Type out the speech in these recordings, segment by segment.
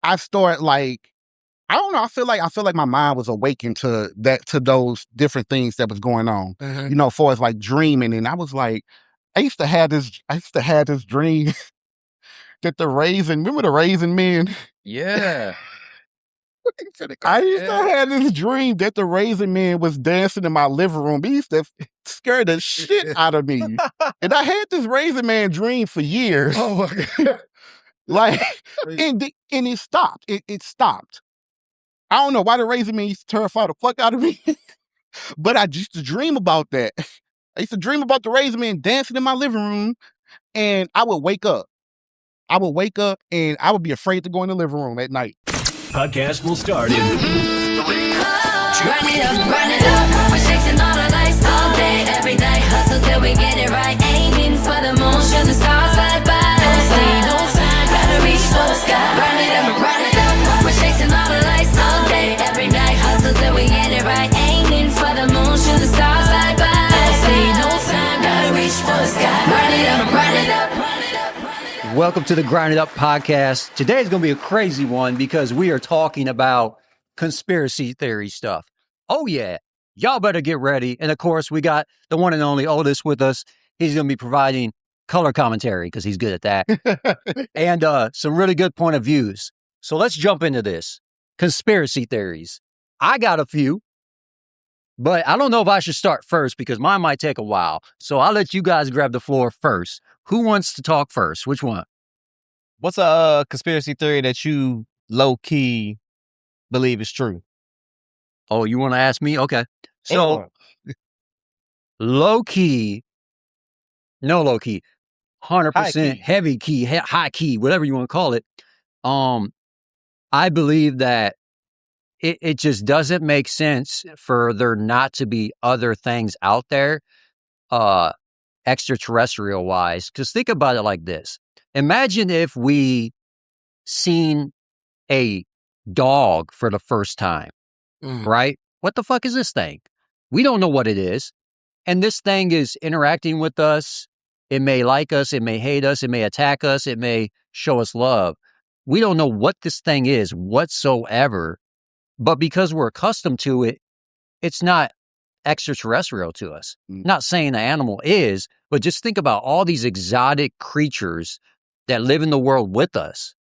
I start like, I don't know. I feel like my mind was awakened to those different things that was going on. Mm-hmm. Far as like dreaming, and I was like, I used to have this dream that remember the Raisin Men? Yeah. I used to have this dream that the Raisin Man was dancing in my living room. He used to scare the shit out of me. And I had this Raisin Man dream for years. Oh my God. Like, and it stopped. It stopped. I don't know why the Raisin Man used to terrify the fuck out of me. But I used to dream about that. I used to dream about the Raisin Man dancing in my living room, and I would wake up. And I would be afraid to go in the living room at night. Podcast will start in 3. Run it up, we're chasing all the lights all day, every day, hustle till we get it right, aiming for the moon, shoot the stars right by, don't sleep, no time, gotta reach for the sky, run it up, we're chasing all the lights all day, every day, hustle till we get it right, aiming for the moon, shoot the stars right by, don't sleep, no time, gotta reach for the sky, run it up. Welcome to the Grind It Up podcast. Today is going to be a crazy one because we are talking about conspiracy theory stuff. Oh yeah, y'all better get ready. And of course, we got the one and only Otis with us. He's going to be providing color commentary because he's good at that. And some really good point of views. So let's jump into this. Conspiracy theories. I got a few, but I don't know if I should start first because mine might take a while. So I'll let you guys grab the floor first. Who wants to talk first? Which one? What's a conspiracy theory that you low-key believe is true? Oh, you want to ask me? Okay. So, low-key, no low-key, 100% heavy key, high key, whatever you want to call it. I believe that it just doesn't make sense for there not to be other things out there, extraterrestrial-wise. Because think about it like this. Imagine if we seen a dog for the first time, right? What the fuck is this thing? We don't know what it is. And this thing is interacting with us. It may like us. It may hate us. It may attack us. It may show us love. We don't know what this thing is whatsoever. But because we're accustomed to it, it's not extraterrestrial to us. Not saying the animal is, but just think about all these exotic creatures that live in the world with us.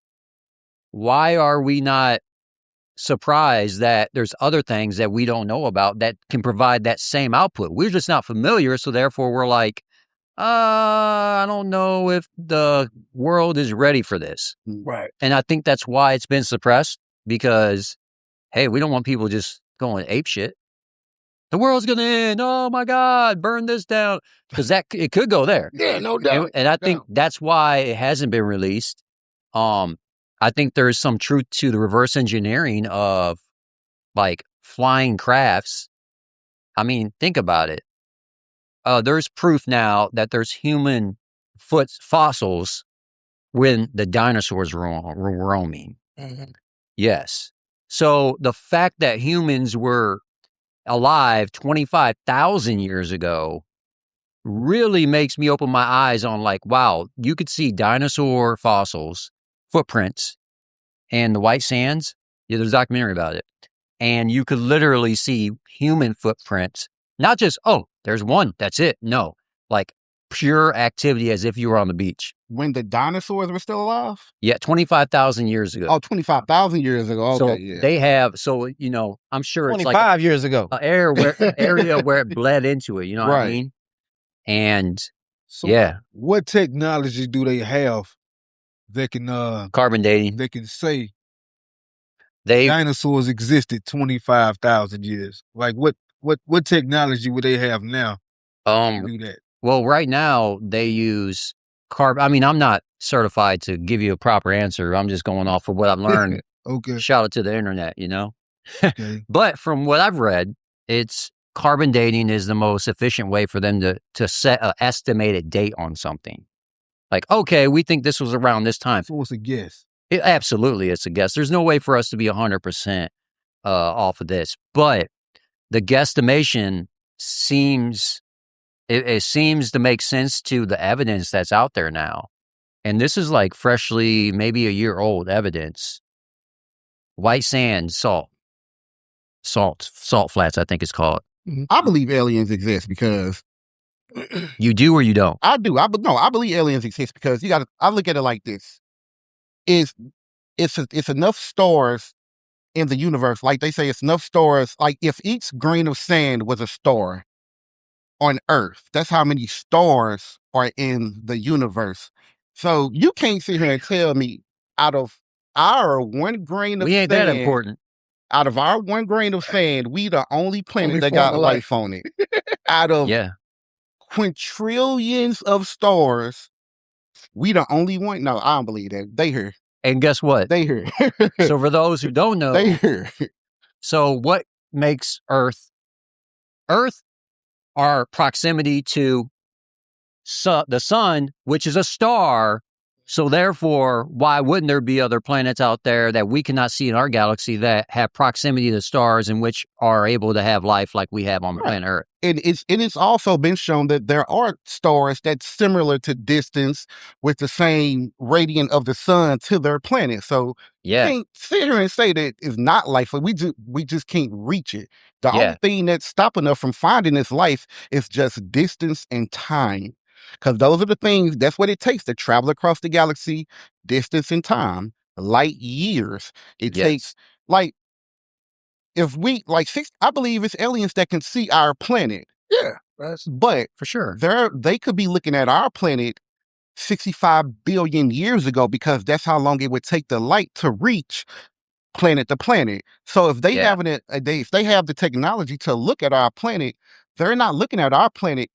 Why are we not surprised that there's other things that we don't know about that can provide that same output? We're just not familiar, so therefore we're like, I don't know if the world is ready for this. Right. And I think that's why it's been suppressed because, hey, we don't want people just going ape shit. The world's going to end. Oh, my God, burn this down. Because it could go there. Yeah, no doubt. And I think that's why it hasn't been released. I think there's some truth to the reverse engineering of, like, flying crafts. I mean, think about it. There's proof now that there's human foot fossils when the dinosaurs were roaming. Mm-hmm. Yes. So the fact that humans were alive 25,000 years ago really makes me open my eyes on like, wow, you could see dinosaur fossils, footprints, and the white sands. Yeah, there's a documentary about it. And you could literally see human footprints, not just, oh, there's one, that's it. No, like pure activity as if you were on the beach. When the dinosaurs were still alive? Yeah, 25,000 years ago. Oh, 25,000 years ago. Okay, so yeah. They have, so, I'm sure it's 25 years ago. An area where it bled into it, you know what I mean? And, So yeah. What technology do they have that can Carbon dating. they can say dinosaurs existed 25,000 years? Like what technology would they have now to do that? Well, right now they use carbon. I mean, I'm not certified to give you a proper answer. I'm just going off of what I've learned. Okay. Shout out to the internet, Okay. But from what I've read, it's carbon dating is the most efficient way for them to set an estimated date on something. Like, okay, we think this was around this time. So it's a guess. Absolutely, it's a guess. There's no way for us to be 100% off of this. But the guesstimation seems to make sense to the evidence that's out there now. And this is like freshly, maybe a year old evidence. white sand, salt flats, I think it's called. I believe aliens exist because You do or you don't? I do. I believe aliens exist because I look at it like this. It's enough stars in the universe. Like they say, it's enough stars. Like if each grain of sand was a star on Earth, that's how many stars are in the universe. So you can't sit here and tell me out of our one grain of We ain't sand, that important. out of our one grain of sand, we the only planet that got life on it. Out of quintillions of stars, we the only one. No, I don't believe that. They here. And guess what? They here. So for those who don't know, They here. So what makes Earth, our proximity to the sun, which is a star. So therefore, why wouldn't there be other planets out there that we cannot see in our galaxy that have proximity to stars and which are able to have life like we have on planet Earth? And it's also been shown that there are stars that's similar to distance with the same radiant of the sun to their planet. So you can't sit here and say that it's not life. We just can't reach it. The only thing that's stopping us from finding this life is just distance and time. Because those are the things, that's what it takes to travel across the galaxy, distance and time, light years. It takes, like, if we, like, I believe it's aliens that can see our planet. Yeah. But for sure, they could be looking at our planet 65 billion years ago because that's how long it would take the light to reach planet to planet. So if they have if they have the technology to look at our planet, they're not looking at our planet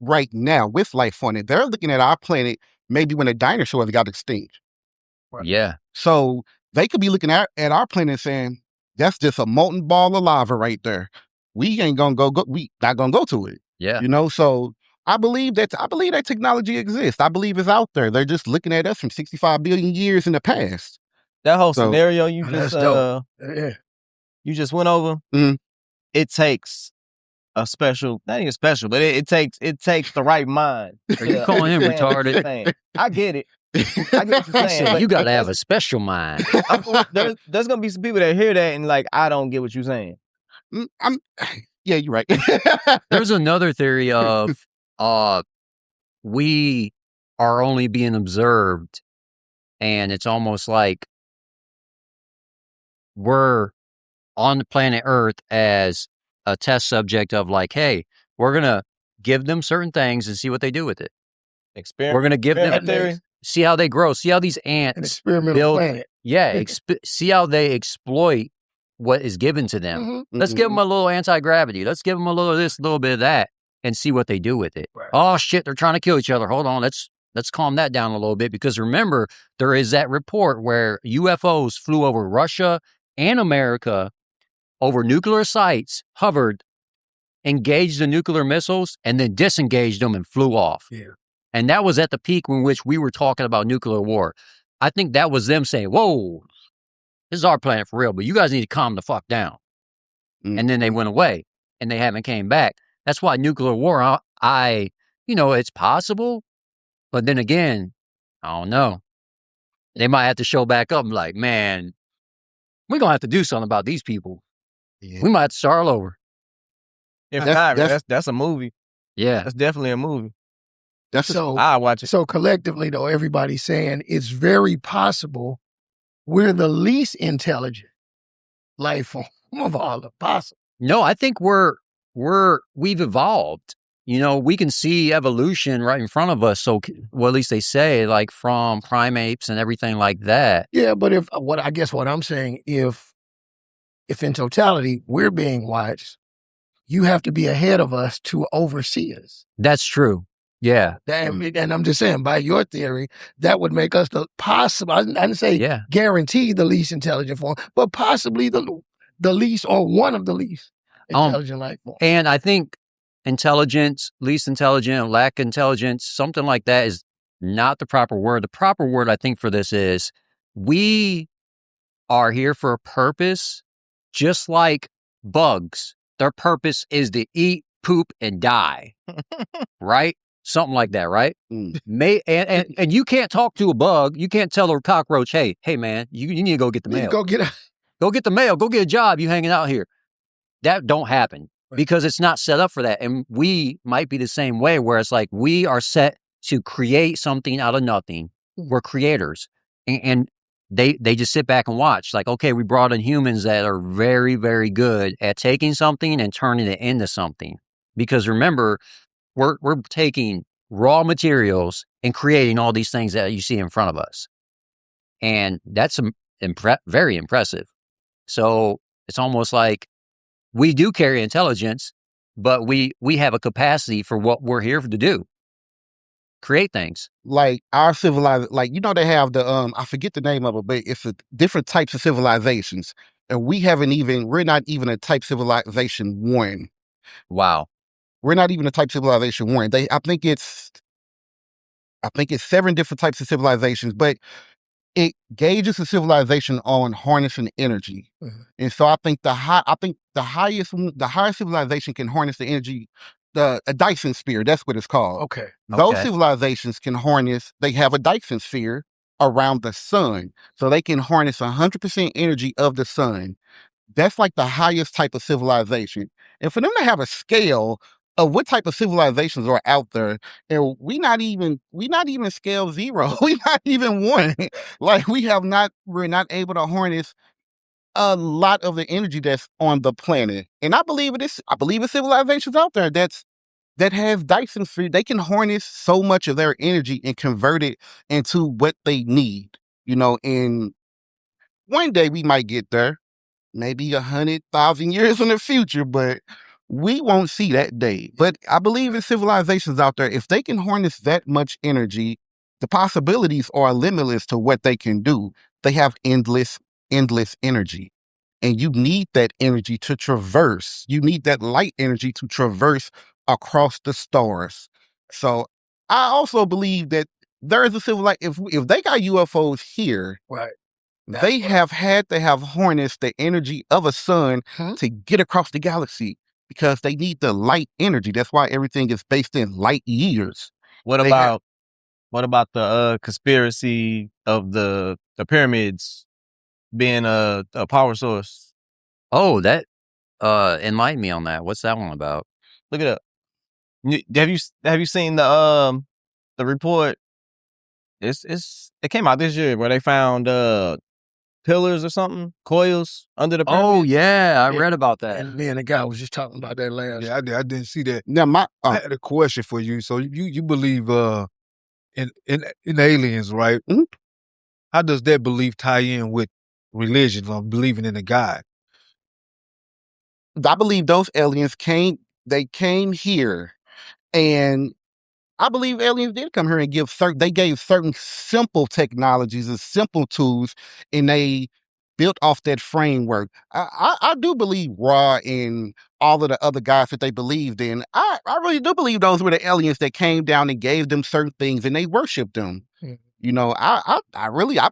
right now with life on it. They're looking at our planet maybe when the dinosaurs got extinct. Yeah. So they could be looking at our planet and saying, that's just a molten ball of lava right there. We ain't gonna we not gonna go to it. Yeah. You know, so I believe that technology exists. I believe it's out there. They're just looking at us from 65 billion years in the past. That whole scenario you just you just went over, it takes a special, not even special, but it takes the right mind. Are you calling him retarded? I get it. I get what you're saying. You got to have a special mind. There's gonna be some people that hear that and like, I don't get what you're saying. Yeah, you're right. There's another theory of we are only being observed, and it's almost like we're on the planet Earth as a test subject of like, hey, we're gonna give them certain things and see what they do with it. We're gonna give them see how they grow, see how these ants an experimental planet. Yeah, see how they exploit what is given to them. Let's give them a little anti-gravity. Let's give them a little of this, a little bit of that, and see what they do with it. Right. Oh shit, they're trying to kill each other. Hold on, let's calm that down a little bit, because remember, there is that report where UFOs flew over Russia and America, over nuclear sites, hovered, engaged the nuclear missiles, and then disengaged them and flew off. Yeah. And that was at the peak in which we were talking about nuclear war. I think that was them saying, whoa, this is our planet for real, but you guys need to calm the fuck down. And then they went away, and they haven't came back. That's why nuclear war, it's possible, but then again, I don't know. They might have to show back up and be like, man, we're going to have to do something about these people. Yeah. We might have to start all over. If that's a movie. Yeah. That's definitely a movie. I'll watch it. So collectively, though, everybody's saying it's very possible we're the least intelligent life form of all the possible. No, I think we've evolved. You know, we can see evolution right in front of us. So, well, at least they say, like from primates and everything like that. Yeah, but what I'm saying, if in totality we're being watched, you have to be ahead of us to oversee us. That's true. Yeah. And I'm just saying, by your theory, that would make us the possible, I didn't say guarantee the least intelligent form, but possibly the least or one of the least intelligent life forms. And I think intelligence, least intelligent, lack intelligence, something like that is not the proper word. The proper word, I think, for this is we are here for a purpose, just like bugs. Their purpose is to eat, poop, and die. Right? Something like that, right? And you can't talk to a bug. You can't tell a cockroach, hey man, you need to go get the mail. Go get it. go get the mail, go get a job, you hanging out here. That don't happen because it's not set up for that. And we might be the same way where it's like we are set to create something out of nothing. We're creators. And they just sit back and watch. Like, okay, we brought in humans that are very, very good at taking something and turning it into something. Because remember, we're taking raw materials and creating all these things that you see in front of us. And that's very impressive. So it's almost like we do carry intelligence, but we have a capacity for what we're here to do. Create things. Like our civilized, like, you know, they have the, I forget the name of it, but it's different types of civilizations. And we're not even a type civilization 1. Wow. We're not even a type civilization 1. I think it's 7 different types of civilizations, but it gauges the civilization on harnessing energy. Mm-hmm. And so I think the highest civilization can harness the energy, a Dyson sphere, that's what it's called. Okay. Those civilizations can harness, they have a Dyson sphere around the sun. So they can harness 100% energy of the sun. That's like the highest type of civilization. And for them to have a scale of what type of civilizations are out there, and we not even scale 0. We not even 1. Like we're not able to harness a lot of the energy that's on the planet. And I believe it's civilizations out there that have Dyson sphere. They can harness so much of their energy and convert it into what they need. You know, and one day we might get there, maybe 100,000 years in the future, but we won't see that day. But I believe in civilizations out there, if they can harness that much energy, the possibilities are limitless to what they can do. They have endless energy. And you need that energy to traverse. You need that light energy to traverse across the stars. So I also believe that there is a civilization, if they got UFOs here, right, they have had to have harnessed the energy of a sun to get across the galaxy because they need the light energy. That's why everything is based in light years. What about the conspiracy of the pyramids being a power source? Oh, that enlighten me on that. What's that one about? Look it up. Have you seen the report? It came out this year where they found pillars or something, coils under the pyramid. Oh yeah, I read about that. And me and the guy was just talking about that last. Yeah, I didn't see that. Now I had a question for you. So you believe in aliens, right? Mm-hmm. How does that belief tie in with religion or believing in a God? I believe those aliens came here, and I believe aliens did come here and they gave certain simple technologies and simple tools, and they built off that framework. I do believe Ra and all of the other guys that they believed in. I really do believe those were the aliens that came down and gave them certain things and they worshiped them. Mm-hmm. You know, I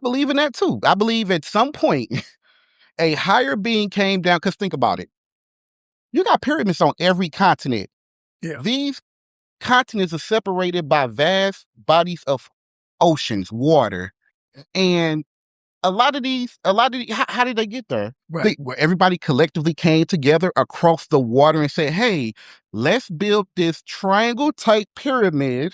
believe in that too. I believe at some point a higher being came down, because think about it. You got pyramids on every continent. Yeah. These continents are separated by vast bodies of oceans, water. And a lot of these, how did they get there? Right. Where everybody collectively came together across the water and said, hey, let's build this triangle type pyramid.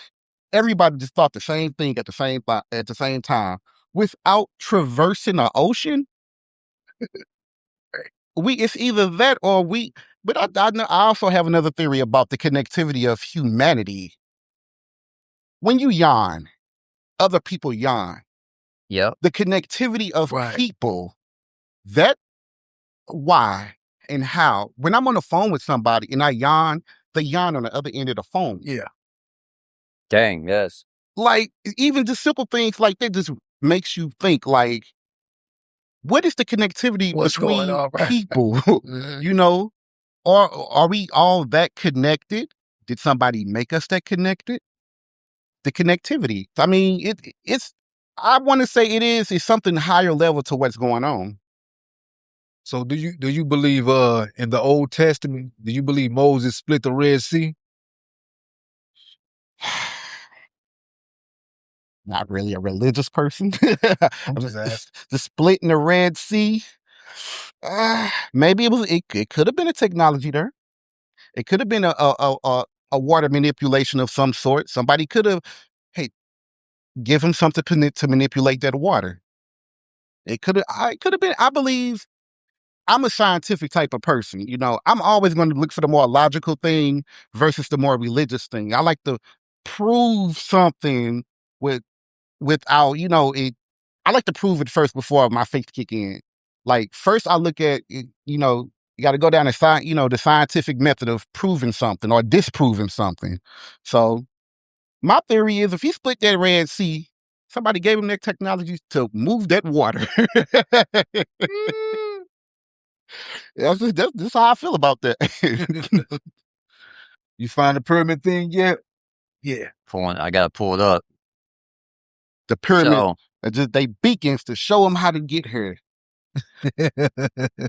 Everybody just thought the same thing at the same time without traversing the ocean. It's either that or but I also have another theory about the connectivity of humanity. When you yawn, other people yawn. Yep. The connectivity of people, that why and how. When I'm on the phone with somebody and I yawn, they yawn on the other end of the phone. Yeah. Dang, yes. Like, even just simple things like that just makes you think, like, what is the connectivity between people? You know? Or are we all that connected? Did somebody make us that connected? The connectivity. I mean, I want to say it's something higher level to what's going on. So do you believe in the Old Testament? Do you believe Moses split the Red Sea? Not really a religious person. I'm just asking. The splitting the Red Sea. Maybe it could have been a technology there. It could have been a water manipulation of some sort. Somebody could have, hey, give him something to manipulate that water. It could have been. I believe I'm a scientific type of person. You know, I'm always going to look for the more logical thing versus the more religious thing. I like to prove something without, you know, it. I like to prove it first before my faith kick in. Like first, I look at it, you know, you got to go down the scientific method of proving something or disproving something. So my theory is, if he split that Red Sea, somebody gave him that technology to move that water. That's how I feel about that. You find the pyramid thing yet? Yeah. I got to pull it up. The pyramid, just they beacons to show them how to get here.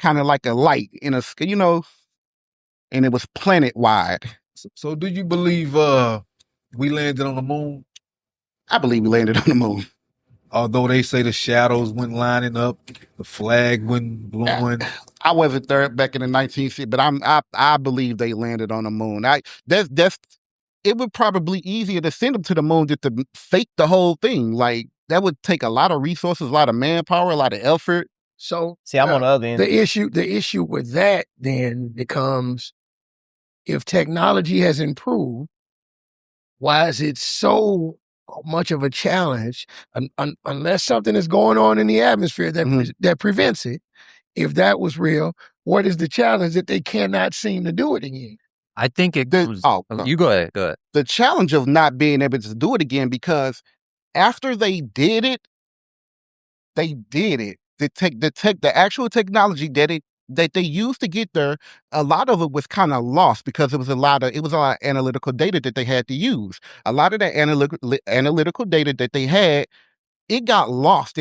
Kind of like a light in a, you know, and it was planet wide. So do you believe we landed on the moon? I believe we landed on the moon. Although they say the shadows went lining up, the flag went blowing. I wasn't there back in the 1960s, but I believe they landed on the moon. It would probably easier to send them to the moon just to fake the whole thing. Like that would take a lot of resources, a lot of manpower, a lot of effort. So see, I'm on the other end. The issue with that then becomes, if technology has improved, why is it so much of a challenge unless something is going on in the atmosphere that prevents it? If that was real, what is the challenge that they cannot seem to do it again? I think you go ahead. The challenge of not being able to do it again, because after they did it, the actual technology that they used to get there, a lot of it was kind of lost because it was a lot of analytical data that they had to use. A lot of that analytical data that they had, it got lost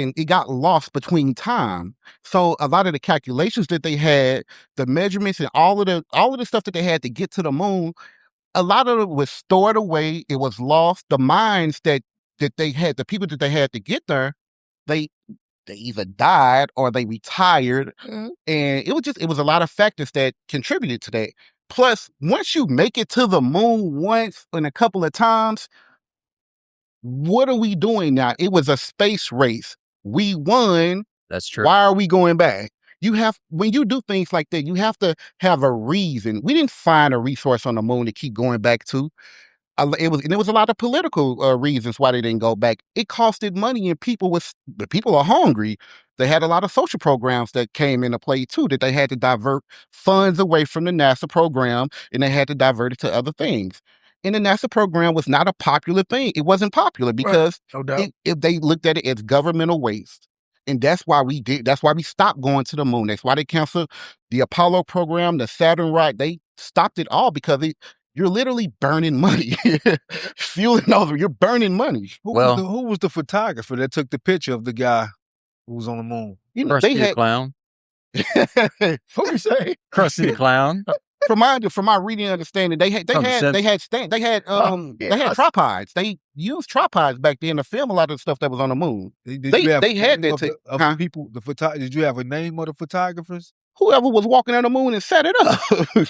between time. So a lot of the calculations that they had, the measurements and all of the stuff that they had to get to the moon, a lot of it was stored away. It was lost. The minds that they had, the people that they had to get there, they either died or they retired. And it was a lot of factors that contributed to that. Plus, once you make it to the moon once and a couple of times, what are we doing now? It was a space race. We won. That's true. Why are we going back? When you do things like that, you have to have a reason. We didn't find a resource on the moon to keep going back to. There was a lot of political reasons why they didn't go back. It costed money, and people are hungry. They had a lot of social programs that came into play too, that they had to divert funds away from the NASA program, and they had to divert it to other things. And the NASA program was not a popular thing. It wasn't popular because if they looked at it as governmental waste. And that's why we stopped going to the moon. That's why they canceled the Apollo program, the Saturn ride. They stopped it all because you're literally burning money. Fueling over, you're burning money. Who was the photographer that took the picture of the guy who was on the moon? Krusty the Clown. What you say? Krusty the Clown. From my reading and understanding, they had tripods. They used tripods back then to film a lot of the stuff that was on the moon. Did you have a name of the photographers? Whoever was walking on the moon and set it up.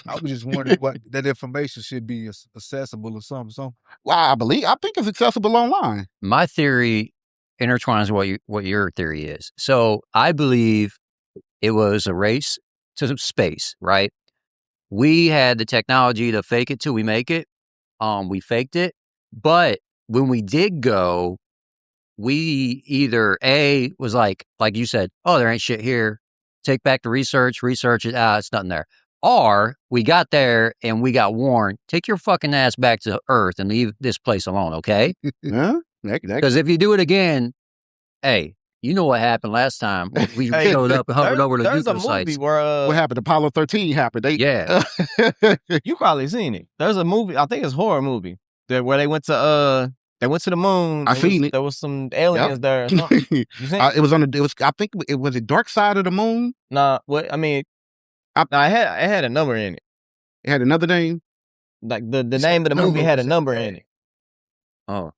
I was just wondering what that information should be accessible or something. Well, I think it's accessible online. My theory intertwines what your theory is. So I believe it was a race to space, right? We had the technology to fake it till we make it. We faked it. But when we did go, we either was like you said, oh, there ain't shit here. Take back the research it. It's nothing there. Or we got there and we got warned, take your fucking ass back to Earth and leave this place alone, okay? Yeah. Because if you do it again, hey, you know what happened last time. We showed up and hovered over the neutral sites. What happened? Apollo 13 happened. You probably seen it. There's a movie, I think it's a horror movie, where they went to the moon. I seen it. There was some aliens there. You seen it? I think it was Dark Side of the Moon. Nah, it had a number in it. It had another name? Like the name of the movie had a number in it. Oh.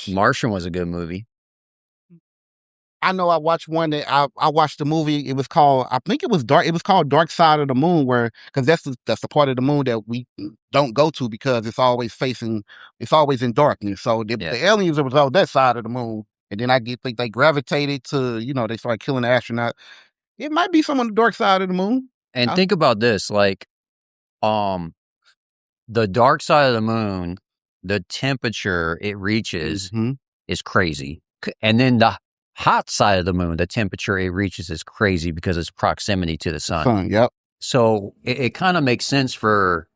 Martian was a good movie. I know I watched one that I watched the movie. It was called, I think it was Dark. It was called Dark Side of the Moon, because that's the part of the moon that we don't go to because it's always in darkness. So the aliens was on that side of the moon, and then think they gravitated to, they started killing the astronaut. It might be some on the dark side of the moon. And think about this, like, the dark side of the moon, the temperature it reaches is crazy, and then the hot side of the moon, the temperature it reaches is crazy because it's proximity to the sun. Yep. So it kind of makes sense for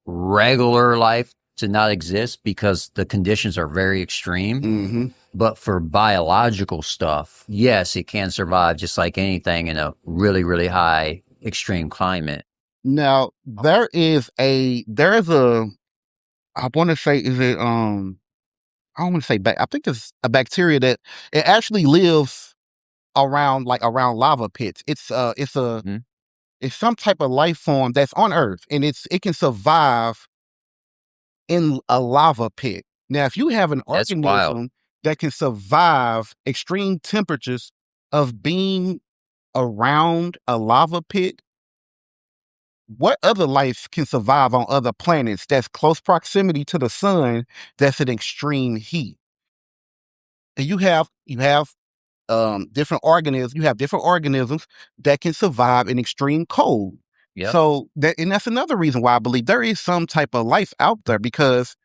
regular life to not exist because the conditions are very extreme. But for biological stuff, yes, it can survive just like anything in a really, really high extreme climate. Now, there is a, I want to say, is it, I don't want to say I think it's a bacteria that it actually lives around lava pits. It's some type of life form that's on Earth, and it can survive in a lava pit. Now, if you have an organism that can survive extreme temperatures of being around a lava pit, what other life can survive on other planets that's close proximity to the sun that's in extreme heat? And you have different organisms. You have different organisms that can survive in extreme cold. Yep. So that's another reason why I believe there is some type of life out there, because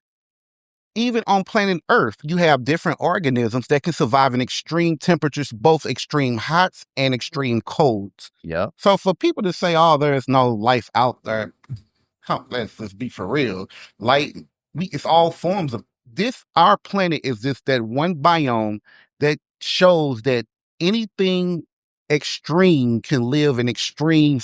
even on planet Earth, you have different organisms that can survive in extreme temperatures, both extreme hots and extreme colds. Yeah. So for people to say, "Oh, there is no life out there," let's just be for real. It's all forms of this. Our planet is just that one biome that shows that anything extreme can live in extreme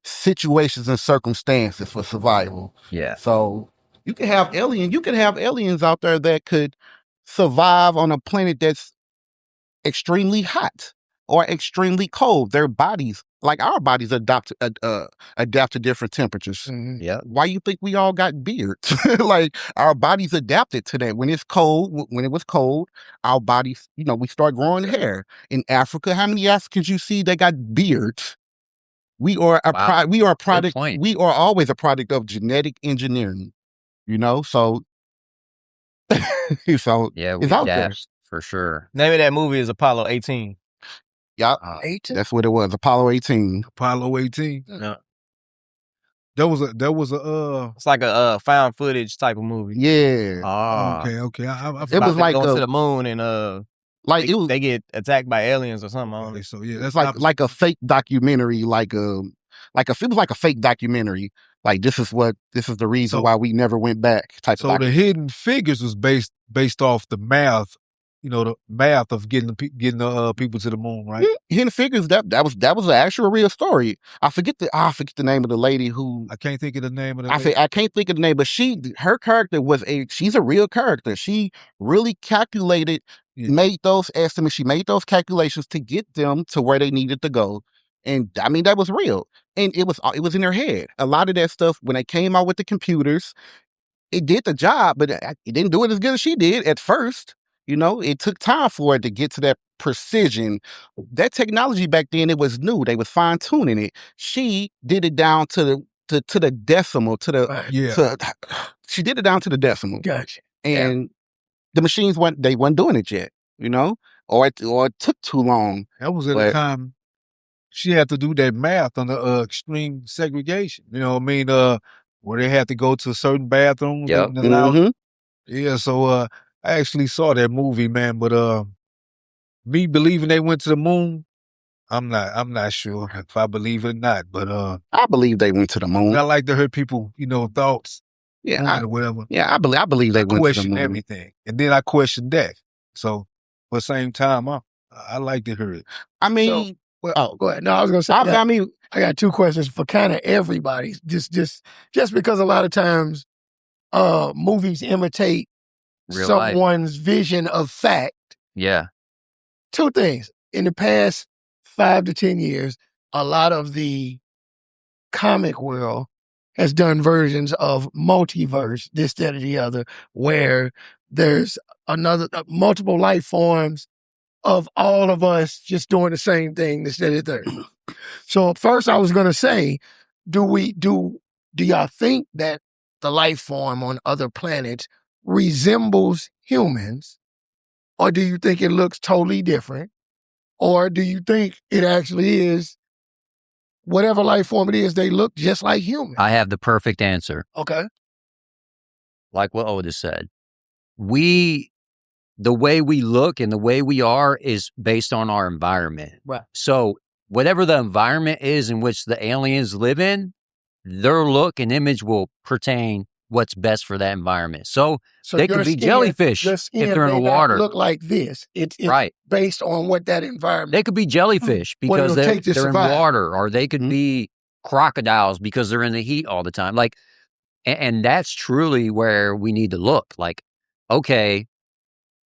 situations and circumstances for survival. Yeah. So you can have aliens out there that could survive on a planet that's extremely hot or extremely cold. Their bodies, like our bodies, adapt to different temperatures. Yeah. Why you think we all got beards? Like our bodies adapted to that. When it was cold, our bodies, we start growing hair. In Africa, how many Africans you see that got beards? We are a product. We are always a product of genetic engineering. So Yeah, we it's out there. adapt for sure. Name of that movie is Apollo 18. Yeah, 18? that's what it was. Apollo 18. Apollo 18. Yeah. There was a It's like a found footage type of movie. Yeah. Okay. It was like going to the moon and they get attacked by aliens or something. Okay, so yeah, that's like a fake documentary, it was like a fake documentary. Like this is the reason why we never went back. So the Hidden Figures was based off the math, the math of getting the people to the moon, right? Yeah, Hidden Figures, that was an actual real story. I forget the name of the lady who. I can't think of the name of the lady. I can't think of the name, but her character she's a real character. She really calculated, made those estimates, she made those calculations to get them to where they needed to go. And I mean, that was real. And it was in her head. A lot of that stuff, when they came out with the computers, it did the job, but it didn't do it as good as she did at first. It took time for it to get to that precision. That technology back then, it was new. They was fine tuning it. She did it down to the decimal, she did it down to the decimal. Gotcha. And the machines wasn't doing it yet, or it took too long. That was at the time she had to do that math on the extreme segregation. Where they had to go to certain bathrooms. Yep. Yeah, so I actually saw that movie, man, but me believing they went to the moon, I'm not sure if I believe it or not, but I believe they went to the moon. I like to hear people, thoughts. Yeah, or whatever. Yeah, I believe they went to the moon. Question everything, and then I question that. So, at the same time, I like to hear it. I mean, go ahead. No, I was gonna say. I got two questions for kind of everybody. Just because a lot of times, movies imitate Real someone's vision of fact. Yeah. Two things. In the past 5 to 10 years, a lot of the comic world has done versions of multiverse, this, that, or the other, where there's multiple life forms of all of us just doing the same thing instead of third. So first I was going to say, do y'all think that the life form on other planets resembles humans, or do you think it looks totally different, or do you think it actually is whatever life form it is, they look just like humans? I have the perfect answer. Okay. Like what Otis said. The way we look and the way we are is based on our environment. Right. So whatever the environment is in which the aliens live in, their look and image will pertain what's best for that environment. So they could be jellyfish if they're in the water. Look like this. It's right. based on what that environment. They could be jellyfish because they're in water, or they could be crocodiles because they're in the heat all the time. Like, and that's truly where we need to look. Like, okay,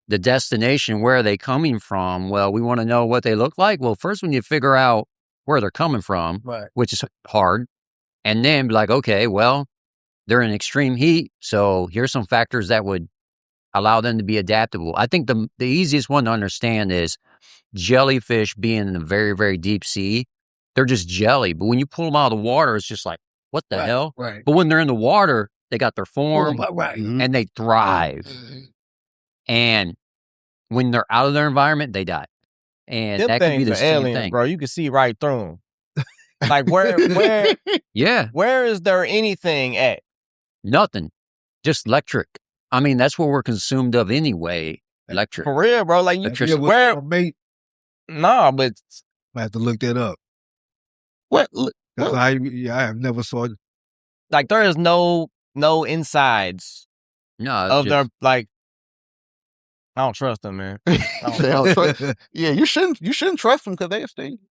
the destination, where are they coming from? Well, we want to know what they look like. Well, first we need to figure out where they're coming from, right, which is hard. And then be like, okay, well, they're in extreme heat. So here's some factors that would allow them to be adaptable. I think the easiest one to understand is jellyfish being in a very, very deep sea. They're just jelly. But when you pull them out of the water, it's just like, what the hell? Right. But when they're in the water, they got their form right. and they thrive. Mm-hmm. And when they're out of their environment, they die. And them that could be the same aliens, thing. bro. You can see right through them. Like where yeah. Where is there anything at? Nothing. Just electric. I mean, that's what we're consumed of anyway. Electric. For real, bro. Like electricity. Where? Nah, but I have to look that up. What? I have never saw it. Like there is no insides. No, of their like. I don't trust them, man. Yeah, you shouldn't trust them because they'll sting you.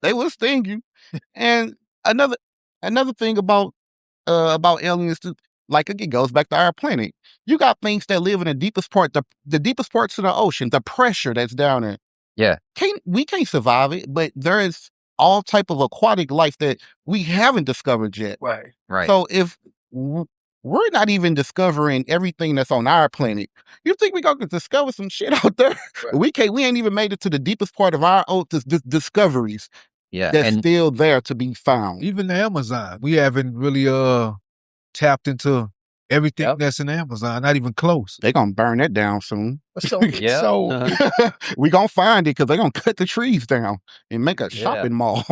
They will sting you. And another thing about aliens too, like it goes back to our planet. You got things that live in the deepest part, the deepest parts of the ocean, the pressure that's down there. Yeah. We can't survive it, but there is all type of aquatic life that we haven't discovered yet. Right. Right. So if we're not even discovering everything that's on our planet, you think we're going to discover some shit out there? Right. We ain't even made it to the deepest part of our own discoveries. Yeah. That's still there to be found. Even the Amazon, we haven't really tapped into everything that's in Amazon, not even close. They're going to burn that down soon. So we're going to find it because they're going to cut the trees down and make a shopping mall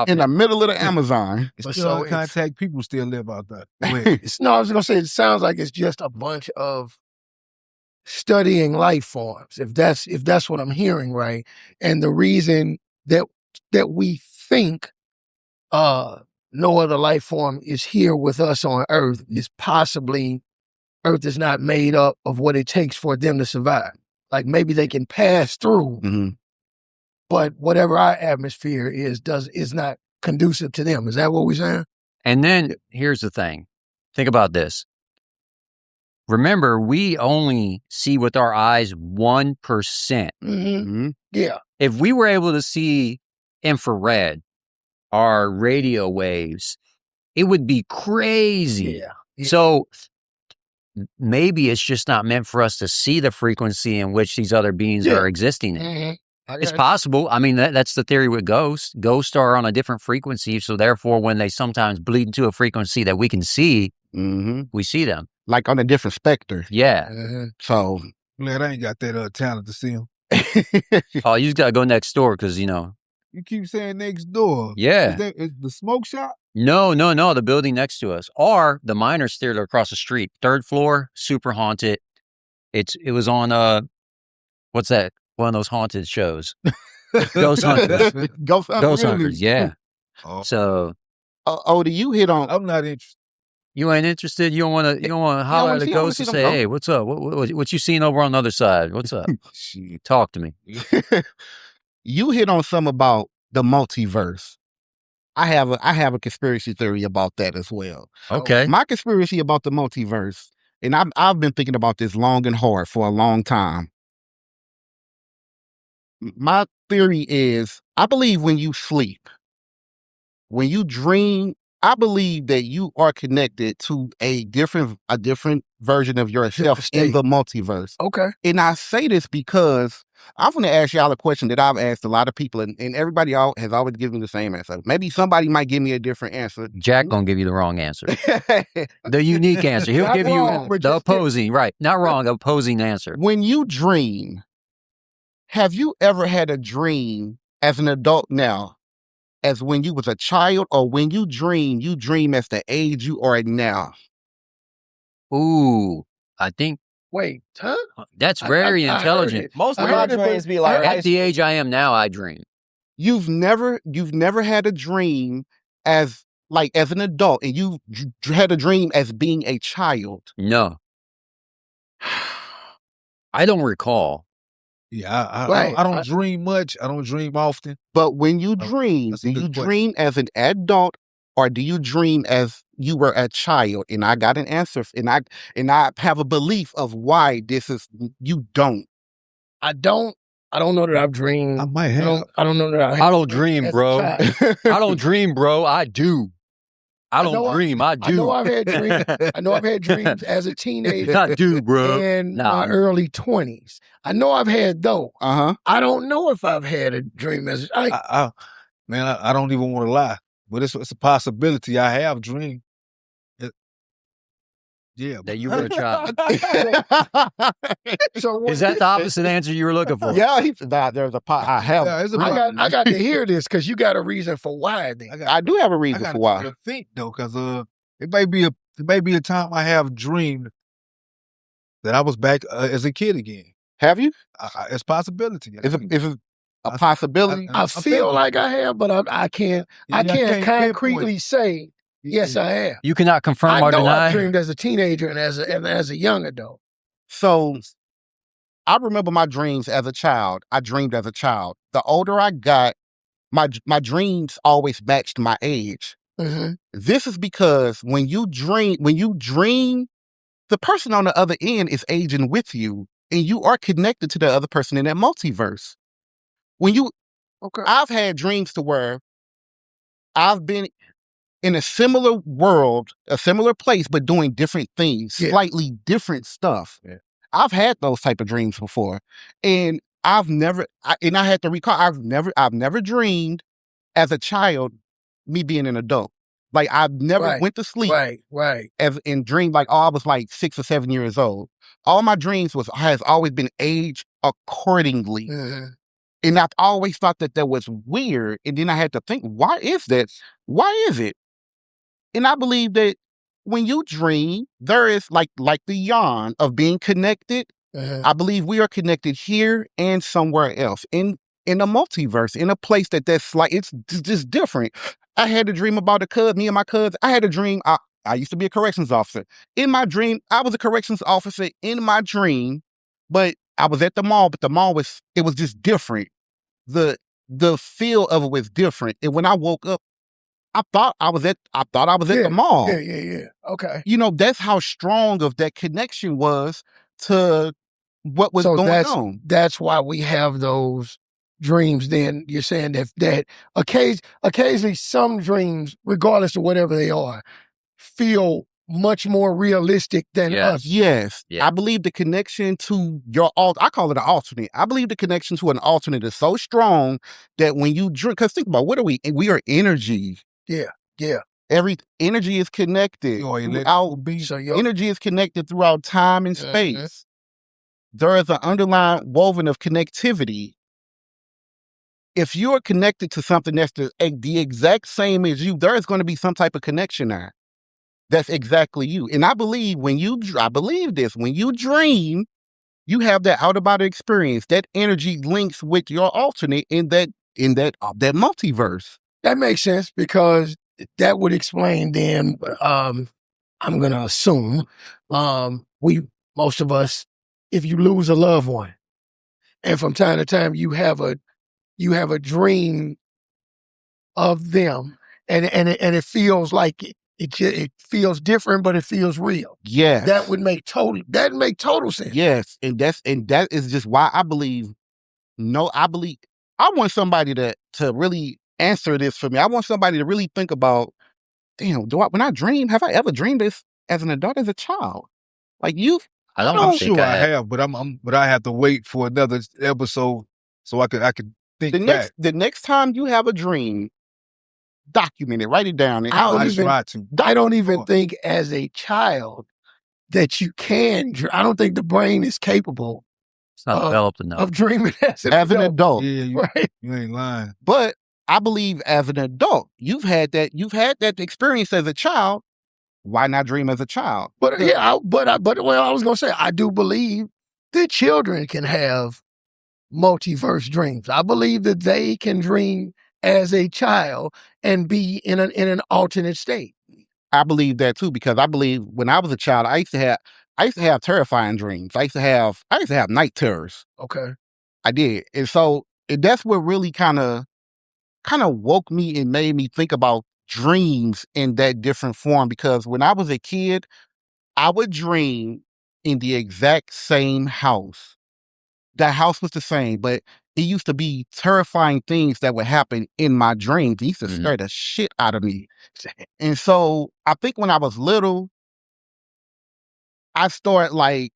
in the middle of the Amazon. Still contact people still live out there. No, I was going to say, it sounds like it's just a bunch of studying life forms, if that's what I'm hearing, right? And the reason that we think no other life form is here with us on Earth is possibly Earth is not made up of what it takes for them to survive. Like maybe they can pass through, but whatever our atmosphere is not conducive to them. Is that what we're saying? And then here's the thing. Think about this. Remember, we only see with our eyes 1%. Yeah. If we were able to see infrared, our radio waves, it would be crazy. Yeah. So maybe it's just not meant for us to see the frequency in which these other beings are existing in. It's possible. I mean, that's the theory with ghosts. Ghosts are on a different frequency, so therefore when they sometimes bleed into a frequency that we can see, we see them. Like on a different specter. Yeah. So. Man, I ain't got that talent to see them. Oh, you just got to go next door because, you know. You keep saying next door. Yeah. Is the smoke shop? No. The building next to us. Or the Miners Theater across the street. 3rd floor, super haunted. It was on, what's that? One of those haunted shows. Ghost Hunters. Ghost Hunters, yeah. Oh. So. Do you hit on? I'm not interested. You ain't interested? You don't want to holler at a ghost and say, hey, what's up? What you seen over on the other side? What's up? Talk to me. You hit on some about the multiverse. I have a conspiracy theory about that as well. Okay. My conspiracy about the multiverse, and I've been thinking about this long and hard for a long time. My theory is, I believe when you sleep, when you dream, I believe that you are connected to a different version of yourself in the multiverse. Okay. And I say this because I'm going to ask y'all a question that I've asked a lot of people, and everybody has always given me the same answer. Maybe somebody might give me a different answer. Jack gonna give you the wrong answer. The unique answer. He'll give you the opposing, right? Not wrong, opposing answer. When you dream, have you ever had a dream as an adult now, as when you was a child, or when you dream as the age you are now? Ooh, I think. Wait, huh? That's very intelligent. Most of my dreams be like at the age I am now, I dream. You've never had a dream as an adult, and you had a dream as being a child? No. I don't recall. Yeah, I don't dream much. I don't dream often. But when you dream, do you dream as an adult, or do you dream as you were a child? And I got an answer, and I have a belief of why this is. You don't. I don't know that I've dreamed. I might have. I don't know that I don't dream, bro. I don't dream, bro. I do. I don't dream. I do. I know I've had dreams. I know I've had dreams as a teenager. I do, bro. In my early 20s. I know I've had those. I don't know if I've had a dream as I don't even want to lie, but it's a possibility. I have dreamed. Yeah, that you were a child. So is that the opposite answer you were looking for? Yeah, there's a I have. Yeah, I got to hear this because you got a reason for why. Then I do have a reason for why. I think though, because it may be a time I have dreamed that I was back as a kid again. Have you? It's a possibility. Is it a possibility? I feel like I have, but I can't concretely say. Yes, I have. You cannot confirm or deny. I dreamed as a teenager and as a young adult. So I remember my dreams as a child. I dreamed as a child. The older I got, my dreams always matched my age. Mm-hmm. This is because when you dream, the person on the other end is aging with you, and you are connected to the other person in that multiverse. I've had dreams to where I've been in a similar world, a similar place, but doing different things, slightly different stuff. Yeah. I've had those type of dreams before, and I had to recall, I've never dreamed as a child me being an adult. Like I've never went to sleep, and dreamed like, I was like 6 or 7 years old. All my dreams has always been aged accordingly. Mm-hmm. And I've always thought that was weird. And then I had to think, why is that? Why is it? And I believe that when you dream, there is like the yarn of being connected. I believe we are connected here and somewhere else in a multiverse, in a place that's like, it's just different. I had a dream about me and my cousin. I had a dream. I used to be a corrections officer. In my dream, I was a corrections officer in my dream, but I was at the mall, but the mall was just different. The feel of it was different. And when I woke up, I thought I was at the mall. Yeah. Okay. You know, that's how strong of that connection was to what was going on. That's why we have those dreams. Then you're saying that occasionally some dreams, regardless of whatever they are, feel much more realistic than us. Yes. Yeah. I believe the connection to I call it an alternate. I believe the connection to an alternate is so strong that when you drink, because think about, what are we? We are energy. Yeah. Every energy is connected. Energy is connected throughout time and space. There is an underlying woven of connectivity. If you're connected to something that's the exact same as you, there is going to be some type of connection there. That's exactly you. And I believe when you dream, you have that out-of-body experience. That energy links with your alternate in that multiverse. That makes sense, because that would explain then, I'm going to assume, most of us, if you lose a loved one, and from time to time you have a dream of them, and it feels like it feels different, but it feels real. Yes. That would make total sense. Yes. And that is just why I believe I want somebody to really answer this for me. I want somebody to really think about, damn, when I dream, have I ever dreamed this as an adult, as a child? Like I don't I'm think sure I had. have, but but I have to wait for another episode so I could think back. The next time you have a dream, document it, write it down. And I try to. I don't even think as a child that you can. I don't think the brain is capable. It's not developed enough of dreaming as an adult. Yeah, right? You ain't lying. But I believe as an adult, you've had that experience as a child. Why not dream as a child? But I was gonna say I do believe that children can have multiverse dreams. I believe that they can dream as a child and be in an alternate state. I believe that too, because I believe when I was a child, I used to have terrifying dreams. I used to have night terrors. Okay. I did. And so that's what really kind of woke me and made me think about dreams in that different form, because when I was a kid, I would dream in the exact same house. That house was the same, but it used to be terrifying things that would happen in my dreams. It used to scare the shit out of me. And so I think when I was little, I started I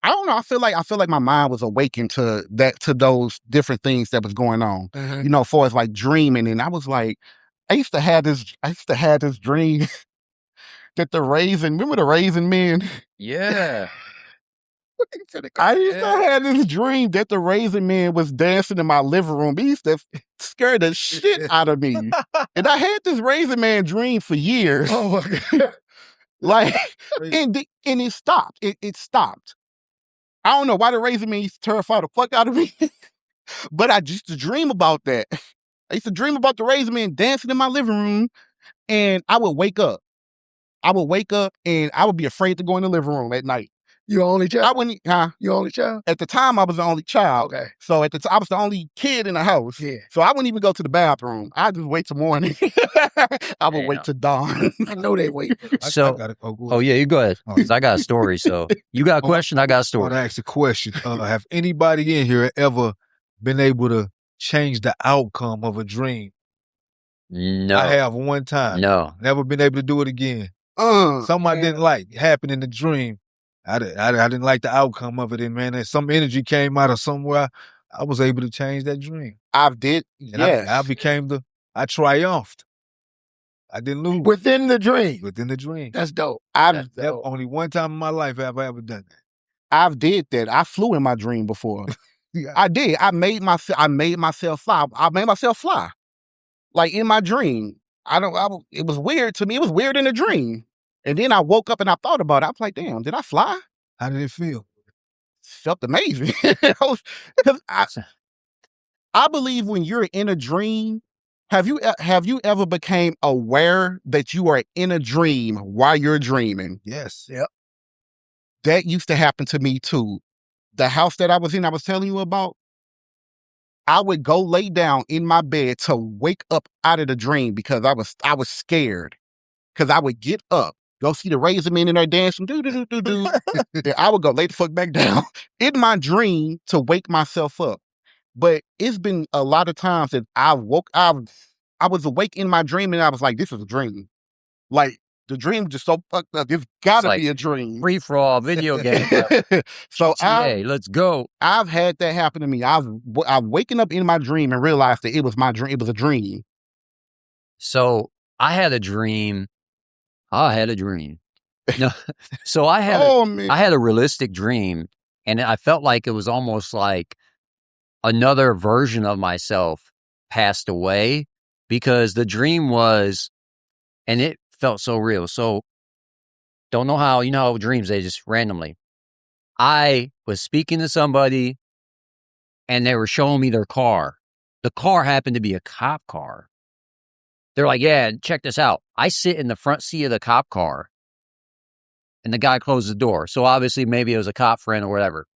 don't know. I feel like my mind was awakened to those different things that was going on. Mm-hmm. As far as like dreaming, and I was like, I used to have this dream that remember the Raisin Men? Yeah. I used to have this dream that the Raisin Man was dancing in my living room. He used to scare the shit out of me. And I had this Raisin Man dream for years. Oh my God. And it stopped. It stopped. I don't know why the Raisin Man used to terrify the fuck out of me. But I used to dream about that. I used to dream about the Raisin Man dancing in my living room, and I would wake up. And I would be afraid to go in the living room at night. You only child? I wouldn't, You only child? At the time, I was the only child. Okay. So I was the only kid in the house. Yeah. So I wouldn't even go to the bathroom. I'd just wait till morning. I would wait till dawn. I know they wait. Oh yeah, you go ahead. Because I got a story. So you got a question, I got a story. I want to ask a question. Have anybody in here ever been able to change the outcome of a dream? No. I have one time. No. Never been able to do it again. Something I didn't like happened in the dream. I didn't like the outcome of it, and man, some energy came out of somewhere. I was able to change that dream. I did. And I triumphed. I didn't lose. Within the dream. Within the dream. That's dope. Only one time in my life have I ever done that. I've did that. I flew in my dream before. Yeah. I did. I made myself fly. I made myself fly. Like in my dream. It was weird to me. It was weird in a dream. And then I woke up and I thought about it. I was like, damn, did I fly? How did it feel? Felt amazing. I believe when you're in a dream, have you ever became aware that you are in a dream while you're dreaming? Yes. Yep. That used to happen to me too. The house that I was in, I was telling you about, I would go lay down in my bed to wake up out of the dream because I was scared. Because I would get up, go see the Raisin Men in there dancing, do. Then I would go lay the fuck back down in my dream to wake myself up. But it's been a lot of times that I was awake in my dream and I was like, this is a dream. Like, the dream just so fucked up. It's gotta be a dream. Free for all video game. So let's go. I've had that happen to me. I've waken up in my dream and realized that it was my dream. It was a dream. So I had a dream. No. So I had a realistic dream, and I felt like it was almost like another version of myself passed away, because the dream was, and it felt so real. So don't know how, how dreams, they just randomly. I was speaking to somebody and they were showing me their car. The car happened to be a cop car. They're like, yeah, check this out. I sit in the front seat of the cop car and the guy closed the door. So obviously maybe it was a cop friend or whatever.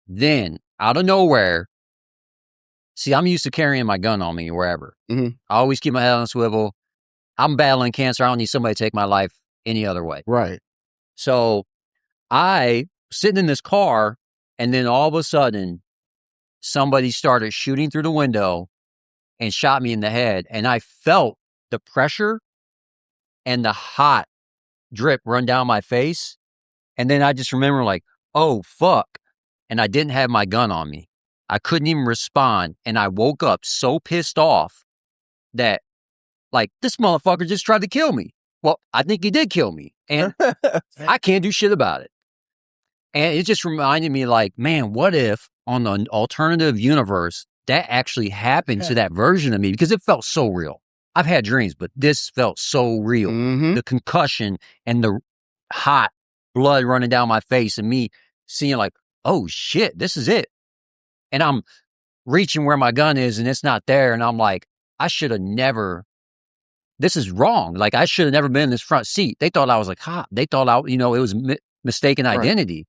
Then out of nowhere, see, I'm used to carrying my gun on me wherever. Mm-hmm. I always keep my head on a swivel. I'm battling cancer. I don't need somebody to take my life any other way. Right. So I sitting in this car, and then all of a sudden somebody started shooting through the window and shot me in the head. And I felt the pressure and the hot drip run down my face. And then I just remember like, oh, fuck. And I didn't have my gun on me. I couldn't even respond. And I woke up so pissed off that, like, this motherfucker just tried to kill me. Well, I think he did kill me. And I can't do shit about it. And it just reminded me, like, man, what if on an alternative universe that actually happened to that version of me? Because it felt so real. I've had dreams, but this felt so real. Mm-hmm. The concussion and the hot blood running down my face and me seeing like, oh shit, this is it. And I'm reaching where my gun is and it's not there. And I'm like, I should have never, this is wrong. Like, I should have never been in this front seat. They thought I was like hot. They thought it was mistaken identity.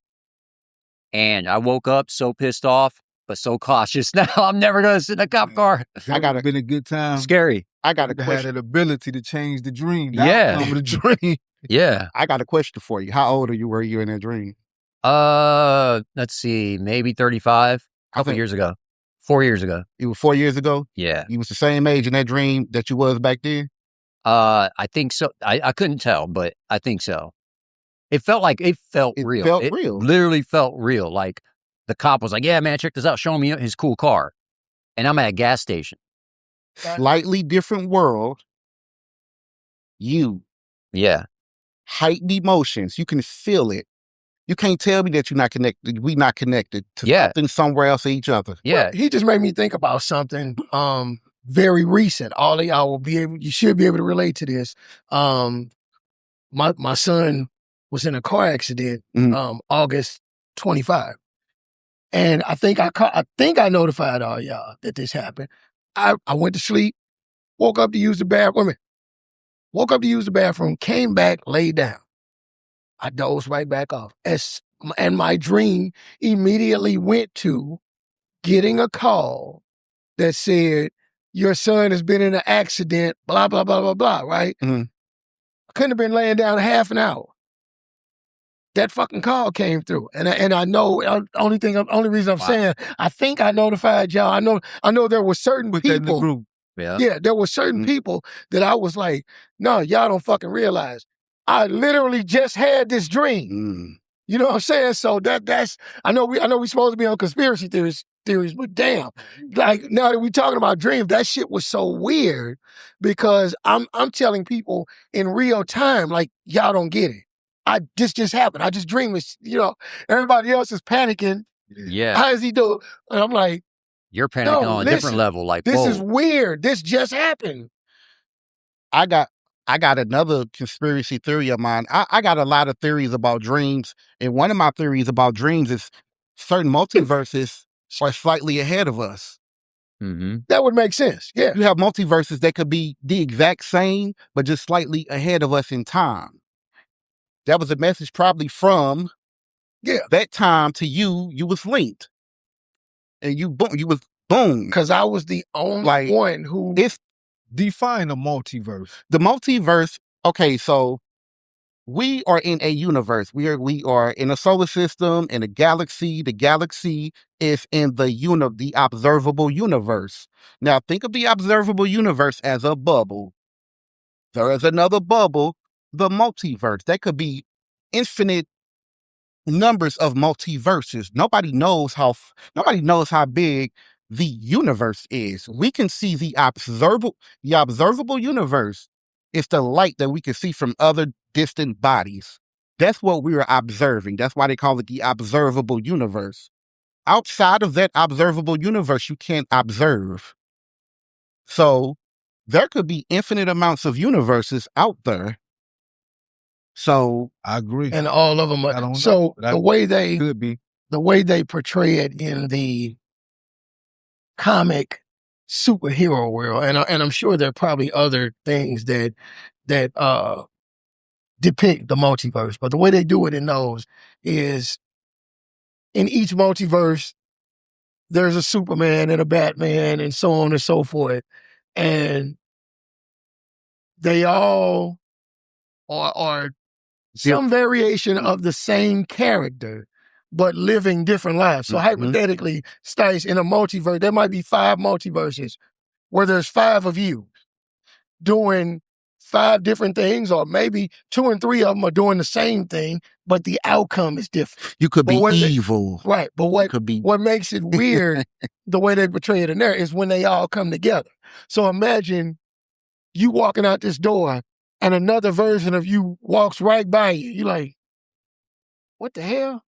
Right. And I woke up so pissed off, but so cautious. Now I'm never going to sit in a cop car. That been a good time. Scary. I got a question. Had an ability to change the dream. Yeah. The dream. Yeah. I got a question for you. How old were you in that dream? Let's see, maybe 35. A couple years ago. 4 years ago. It was 4 years ago? Yeah. You was the same age in that dream that you was back then? I think so. I couldn't tell, but I think so. It felt real. It real. Literally felt real. Like the cop was like, yeah, man, check this out. Showing me his cool car. And I'm at a gas station. Slightly different world. Yeah. Heightened emotions. You can feel it. You can't tell me that you're not connected. We not connected to something somewhere else or each other. Yeah. Well, he just made me think about something very recent. All of y'all you should be able to relate to this. My son was in a car accident August 25. And I think I notified all y'all that this happened. I went to sleep, woke up to use the bathroom. Woke up to use the bathroom, came back, laid down. I dozed right back off. And my dream immediately went to getting a call that said, your son has been in an accident, blah, blah, blah, blah, blah, right? Mm-hmm. I couldn't have been laying down half an hour. That fucking call came through. And I know, only reason I'm saying, I think I notified y'all. I know there were certain people. Yeah, there were certain people that I was like, no, y'all don't fucking realize. I literally just had this dream. You know what I'm saying? So that's I know we supposed to be on conspiracy theories, but damn, like now that we talking about dreams, that shit was so weird because I'm telling people in real time, like, y'all don't get it. This just happened. I just dreamed this, everybody else is panicking. Yeah. How does he do? And I'm like, you're panicking on a different level. Like, this is weird. This just happened. I got another conspiracy theory of mine. I got a lot of theories about dreams. And one of my theories about dreams is certain multiverses are slightly ahead of us. Mm-hmm. That would make sense. Yeah. You have multiverses that could be the exact same, but just slightly ahead of us in time. That was a message probably from that time to you. You was linked. And you was boom. Because I was the only one who... Define a multiverse. The multiverse, okay, so we are in a universe. We are in a solar system, in a galaxy. The galaxy is in the observable universe. Now, think of the observable universe as a bubble. There is another bubble, the multiverse. That could be infinite numbers of multiverses. Nobody knows how big the universe is. We can see the observable universe. It's the light that we can see from other distant bodies. That's what we are observing. That's why they call it the observable universe. Outside of that observable universe, you can't observe. So there could be infinite amounts of universes out there. So I agree. And all of them are. So the way they portray it in the comic superhero world, and I'm sure there are probably other things that depict the multiverse, but the way they do it in those is in each multiverse there's a Superman and a Batman and so on and so forth, and they all are some variation of the same character but living different lives. So hypothetically, Stice, in a multiverse, there might be 5 multiverses where there's 5 of you doing 5 different things, or maybe 2 and 3 of them are doing the same thing, but the outcome is different. You could be evil. Right. But what makes it weird, the way they portray it in there, is when they all come together. So imagine you walking out this door and another version of you walks right by you. You're like, what the hell?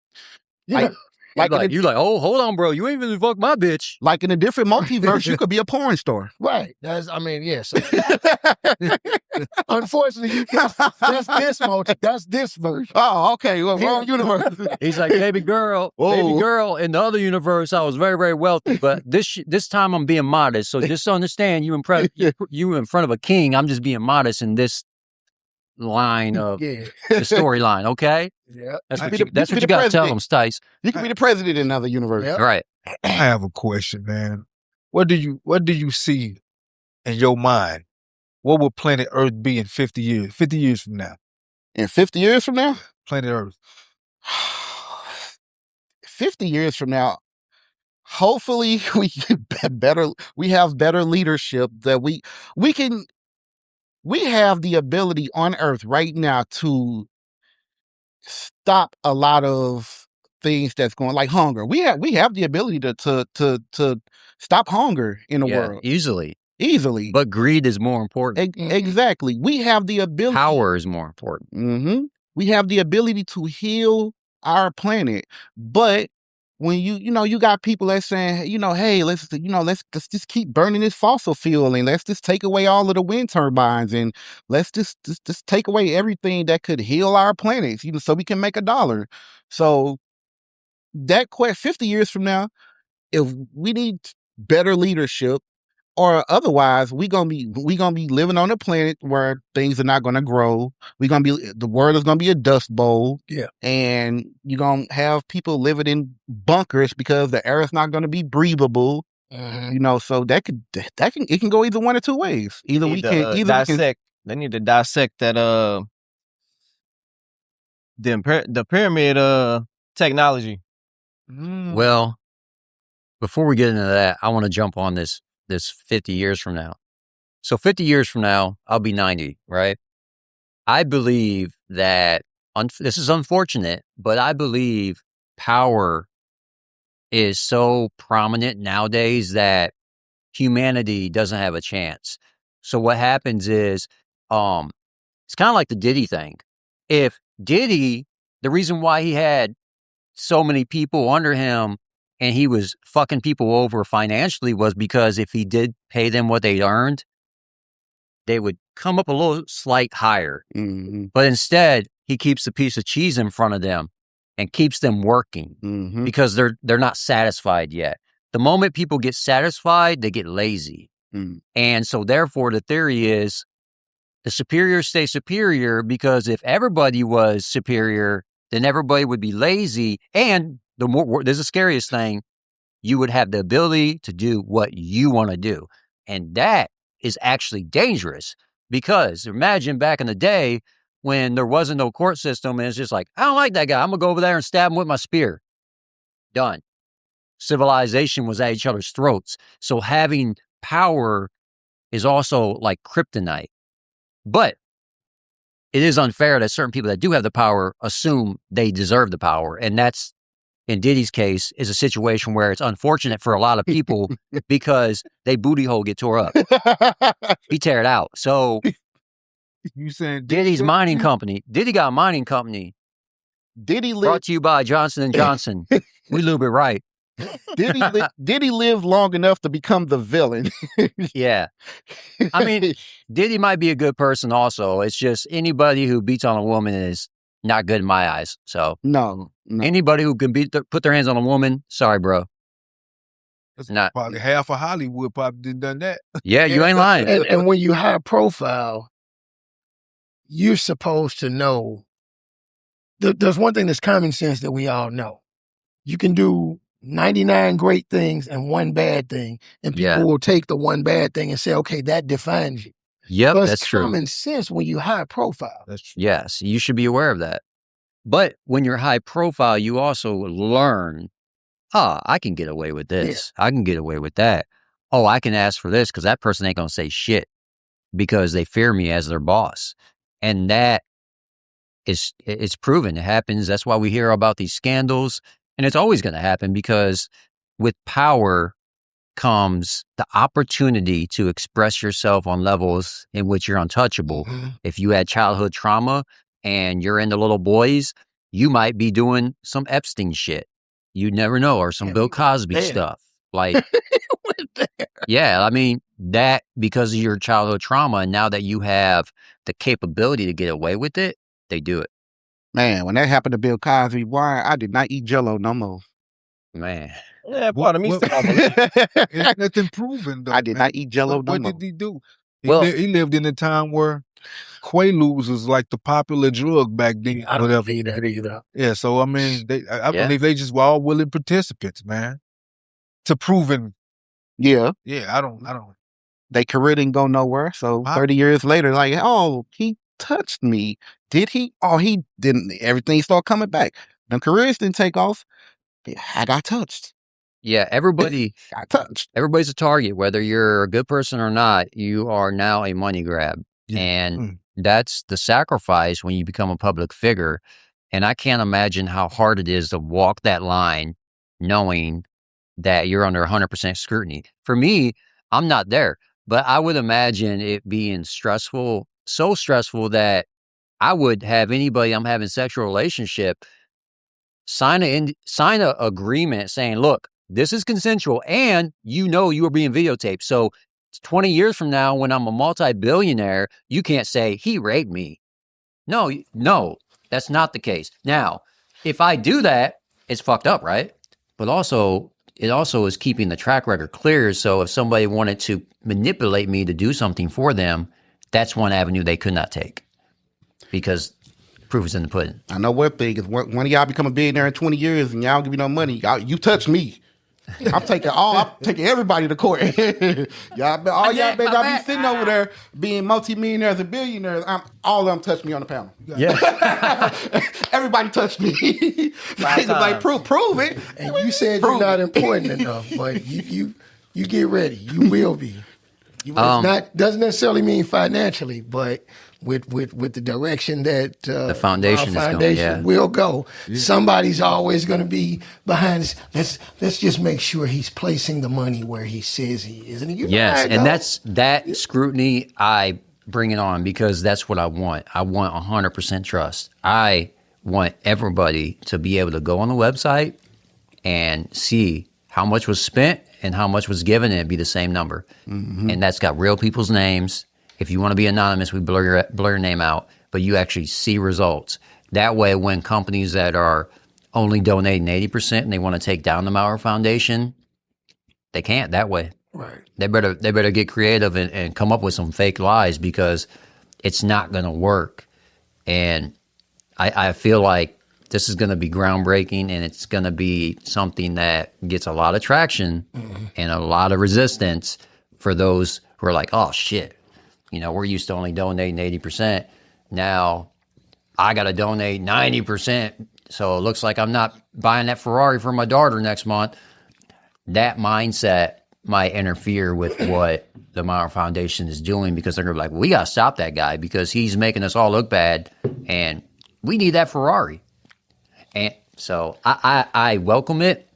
You oh, hold on, bro. You ain't even fuck my bitch. Like in a different multiverse, you could be a porn star. Right. Yes. Unfortunately, that's this version. Oh, okay. Well, wrong universe. He's like, baby girl, in the other universe, I was very, very wealthy, but this time I'm being modest. So just understand, you in front of a king. I'm just being modest in this line of the storyline, okay? Yeah. That's what you got to tell them, Stice. You can be the president in another universe. Yep. Right. I have a question, man. What do you see in your mind? What will planet Earth be in 50 years? 50 years from now. In 50 years from now? Planet Earth. 50 years from now, hopefully we have better leadership, that we have the ability on Earth right now to stop a lot of things that's going, like hunger. We have the ability to stop hunger in the world easily. But greed is more important. Exactly. We have the ability. Power is more important. Mm-hmm. We have the ability to heal our planet, but when you got people that saying, hey, let's just keep burning this fossil fuel, and let's just take away all of the wind turbines, and let's just take away everything that could heal our planet, so we can make $1. So that 50 years from now, if we need better leadership, or otherwise we gonna be living on a planet where things are not gonna grow. The world is gonna be a dust bowl. Yeah. And you're gonna have people living in bunkers because the air is not gonna be breathable. Mm-hmm. So it can go either one or two ways. They need to dissect that the pyramid technology. Well, before we get into that, I want to jump on this 50 years from now. So 50 years from now, I'll be 90, right? I believe that, this is unfortunate, but I believe power is so prominent nowadays that humanity doesn't have a chance. So what happens is, it's kind of like the Diddy thing. If Diddy, the reason why he had so many people under him and he was fucking people over financially was because if he did pay them what they earned, they would come up a little slight higher. Mm-hmm. But instead, he keeps a piece of cheese in front of them and keeps them working because they're not satisfied yet. The moment people get satisfied, they get lazy. And so therefore, the theory is the superior stay superior, because if everybody was superior, then everybody would be lazy. And there's the scariest thing, you would have the ability to do what you want to do. And that is actually dangerous, because imagine back in the day when there wasn't no court system and it's just like, I don't like that guy, I'm going to go over there and stab him with my spear. Done. Civilization was at each other's throats. So having power is also like kryptonite. But it is unfair that certain people that do have the power assume they deserve the power. And that's, in Diddy's case, is a situation where it's unfortunate for a lot of people because they booty hole get tore up. He tear it out. So you saying Diddy's mining company. Diddy got a mining company. Brought to you by Johnson & Johnson. We lube it right. Diddy lived long enough to become the villain. Yeah. I mean, Diddy might be a good person also. It's just anybody who beats on a woman is not good in my eyes. So no. Anybody who can put their hands on a woman, sorry, bro. That's not probably half of Hollywood probably didn't done that. Yeah, you ain't lying. And when you high profile, you're supposed to know. There's one thing that's common sense that we all know. You can do 99 great things and one bad thing, and people will take the one bad thing and say, okay, that defines you. Yep, but that's true. It's common sense when you high profile. That's true. Yes, you should be aware of that. But when you're high profile, you also learn, I can get away with this. Yeah. I can get away with that. Oh, I can ask for this because that person ain't going to say shit. because they fear me as their boss. And that it's proven. It happens. That's why we hear about these scandals. And it's always going to happen, because with power comes the opportunity to express yourself on levels in which you're untouchable. If you had childhood trauma and you're into little boys, you might be doing some Epstein shit. You never know, or some Bill Cosby stuff. Like, yeah, I mean, that because of your childhood trauma, and now that you have the capability to get away with it, they do it. Man, when that happened to Bill Cosby, why I did not eat Jell-O no more. Man. Yeah, part of me still don't believe It's nothing proven, though. I did not eat Jell-O no more. What did he do? He lived in a time where Quaaludes was like the popular drug back then. I don't believe that either. Yeah, so I mean, I believe they just were all willing participants, man, to proving. Yeah. Yeah, I don't. They career didn't go nowhere. So 30 years later, like, oh, he touched me. Did he? Oh, he didn't. Everything started coming back. Them careers didn't take off. I got touched. Yeah, everybody got touched. Everybody's a target, whether you're a good person or not. You are now a money grab, and that's the sacrifice when you become a public figure. And I can't imagine how hard it is to walk that line, knowing that you're under 100% scrutiny. For me, I'm not there, but I would imagine it being stressful, so stressful that I would have anybody I'm having sexual relationship sign a agreement saying, look, this is consensual, and you are being videotaped. So 20 years from now, when I'm a multi-billionaire, you can't say he raped me. No, that's not the case. Now, if I do that, it's fucked up, right? But it also is keeping the track record clear. So if somebody wanted to manipulate me to do something for them, that's one avenue they could not take, because proof is in the pudding. I know one thing is, one of y'all become a billionaire in 20 years and y'all don't give me no money. You touch me. I'm taking everybody to court. y'all be sitting over there being multimillionaires and billionaires. All of them touch me on the panel. Yeah. Everybody touched me. like prove it. And you said you're not important enough, but you get ready. You will be. Doesn't necessarily mean financially, but with the direction that the foundation will go. Yeah. Somebody's always going to be behind this. Let's just make sure he's placing the money where he says he is. And that's that scrutiny. I bring it on because that's what I want. I want 100% trust. I want everybody to be able to go on the website and see how much was spent and how much was given, and it'd be the same number. Mm-hmm. And that's got real people's names. If you want to be anonymous, we blur your name out, but you actually see results. That way, when companies that are only donating 80% and they want to take down the Maurer Foundation, they can't that way. Right. They better get creative and come up with some fake lies, because it's not going to work. And I feel like this is going to be groundbreaking, and it's going to be something that gets a lot of traction and a lot of resistance for those who are like, oh, shit. We're used to only donating 80%. Now I got to donate 90%. So it looks like I'm not buying that Ferrari for my daughter next month. That mindset might interfere with what the Maurer Foundation is doing, because they're going to be like, we got to stop that guy because he's making us all look bad and we need that Ferrari. And so I welcome it,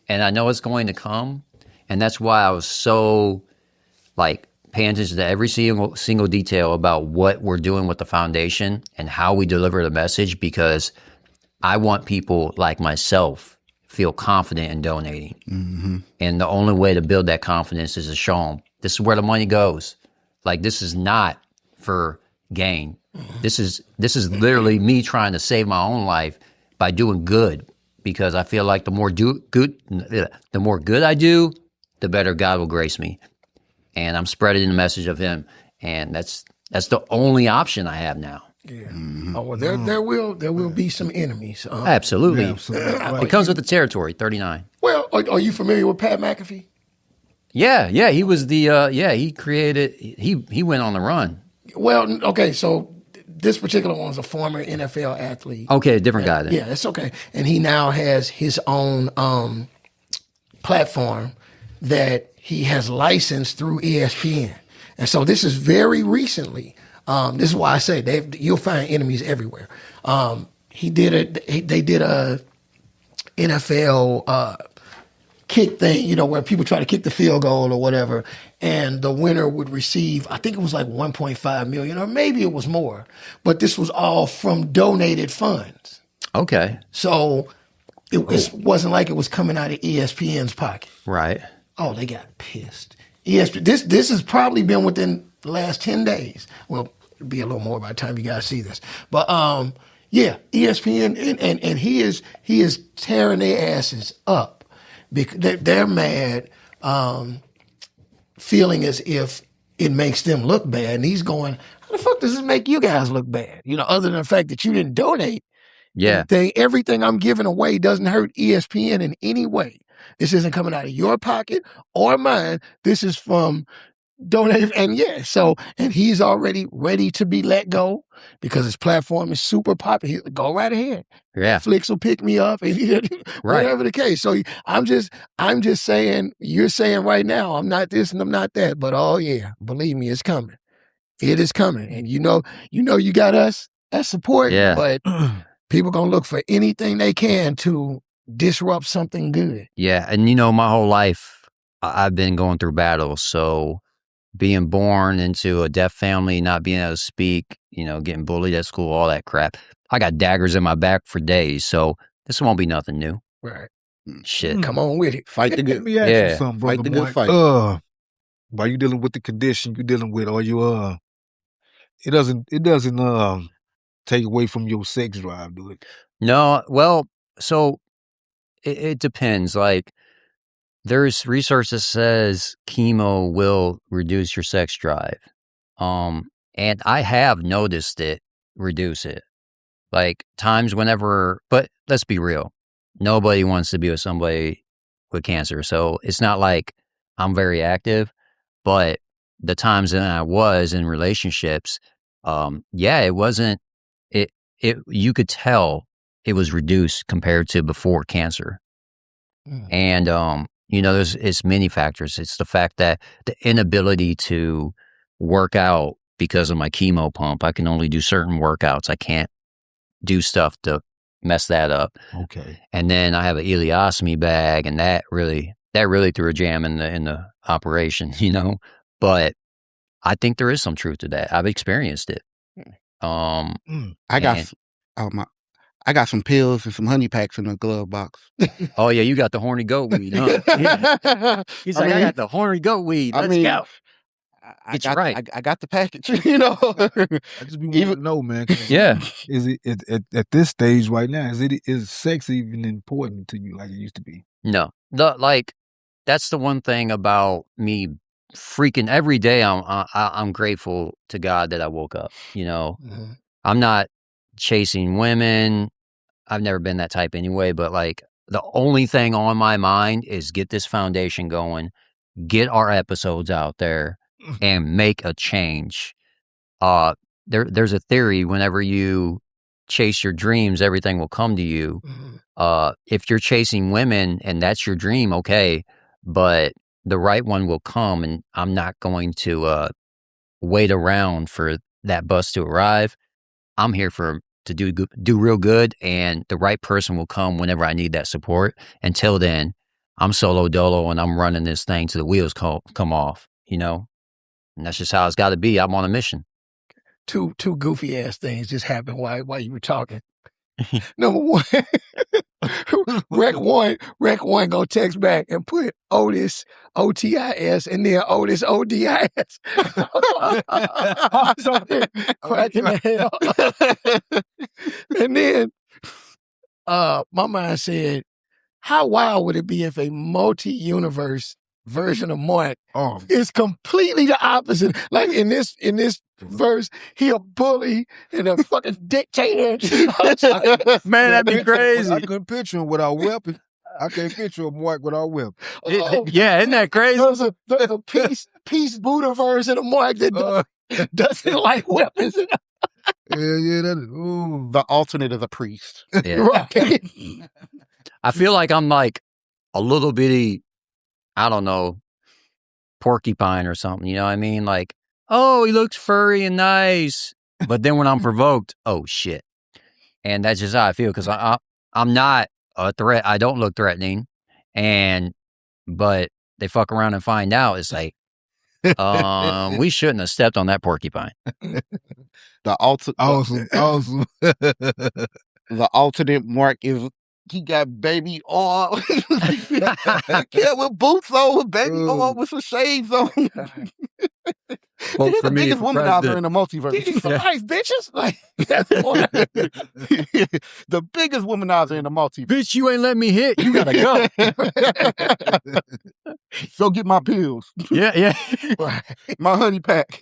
and I know it's going to come. And that's why I was so paying attention to every single detail about what we're doing with the foundation and how we deliver the message, because I want people like myself feel confident in donating. Mm-hmm. And the only way to build that confidence is to show them this is where the money goes. This is not for gain. This is literally me trying to save my own life by doing good, because I feel like the more good I do, the better God will grace me. And I'm spreading the message of him, and that's the only option I have now. Yeah. Mm-hmm. Oh well, there will be some enemies. Absolutely. It comes with the territory. 39. Well, are you familiar with Pat McAfee? Yeah. He was the he created. He went on the run. Well, okay, so this particular one's a former NFL athlete. Okay, different guy then. Yeah, it's okay, and he now has his own platform that he has licensed through ESPN. And so this is very recently. This is why I say you'll find enemies everywhere. They did a NFL kick thing, you know, where people try to kick the field goal or whatever, and the winner would receive, I think it was like 1.5 million, or maybe it was more. But this was all from donated funds. Okay. So it wasn't like it was coming out of ESPN's pocket. Right. Oh, they got pissed. ESPN. This has probably been within the last 10 days. Well, it'll be a little more by the time you guys see this. But yeah, ESPN and he is tearing their asses up because they're mad, feeling as if it makes them look bad. And he's going, how the fuck does this make you guys look bad? You know, other than the fact that you didn't donate. Yeah. Everything I'm giving away doesn't hurt ESPN in any way. This isn't coming out of your pocket or mine. This is from donate. And and he's already ready to be let go because his platform is super popular. Go right ahead. Yeah. Netflix will pick me up, whatever the case. So I'm just saying, you're saying right now, I'm not this and I'm not that, but oh yeah, believe me, it's coming. It is coming. And you know, you got us as support, but people gonna look for anything they can to disrupt something good. Yeah, and you know, my whole life, I've been going through battles. So being born into a deaf family, not being able to speak, you know, getting bullied at school, all that crap. I got daggers in my back for days. So this won't be nothing new. Right. Shit. Come on with it. Fight the good. Let me ask you something, brother. Fight the good fight. While you dealing with the condition you're dealing with, or you it doesn't take away from your sex drive, do it? No, well, so it depends. Like, there's research that says chemo will reduce your sex drive. And I have noticed it reduce it. Like, times whenever, but let's be real. Nobody wants to be with somebody with cancer. So it's not like I'm very active, but the times that I was in relationships, it wasn't, you could tell it was reduced compared to before cancer. And, you know, it's many factors. It's the fact that the inability to work out because of my chemo pump. I can only do certain workouts. I can't do stuff to mess that up. Okay. And then I have an ileostomy bag, and that really threw a jam in the operation, you know. But I think there is some truth to that. I've experienced it. I got some pills and some honey packs in the glove box. Oh yeah, you got the horny goat weed, huh? He's like, I got the horny goat weed. Let's go. I got the package, you know. I just be wanting to know, man. Yeah. Is it at this stage right now? Is sex even important to you like it used to be? No, that's the one thing about me. Freaking every day, I'm grateful to God that I woke up. You know, I'm not chasing women. I've never been that type anyway. But like, the only thing on my mind is get this foundation going, get our episodes out there, and make a change. There's a theory: whenever you chase your dreams, everything will come to you. If you're chasing women and that's your dream, okay, but the right one will come, and I'm not going to wait around for that bus to arrive. I'm here to do real good, and the right person will come whenever I need that support. Until then, I'm solo dolo, and I'm running this thing till the wheels come off, you know? And that's just how it's got to be. I'm on a mission. Two goofy ass things just happened while you were talking. Number one, Rec one go text back and put Otis OTIS and then Otis ODIS. I was out there cracking the hell. And then my mind said, how wild would it be if a multi-universe version of Mark is completely the opposite? Like in this verse, he a bully and a fucking dictator. Man, that'd be crazy. I couldn't picture him without weapons. I can't picture a Mark without weapons. Yeah, isn't that crazy? There's a peace Buddha version of Mark that doesn't like weapons. Yeah, that is. The alternate is a priest. Yeah. Right. I feel like I'm like a little bitty, I don't know, porcupine or something. You know what I mean? Like, oh, he looks furry and nice. But then when I'm provoked, oh shit. And that's just how I feel because I'm not a threat. I don't look threatening. But they fuck around and find out. It's like, we shouldn't have stepped on that porcupine. The ultimate, awesome. The alternate Mark is he got baby oil. Yeah, with boots on, with baby oil, with some shades on. Well, He's for the me, biggest for womanizer in the multiverse. Diddy for life, bitches. Like, the biggest womanizer in the multiverse. Bitch, you ain't let me hit. You gotta go. Go get my pills. Yeah. My honey pack.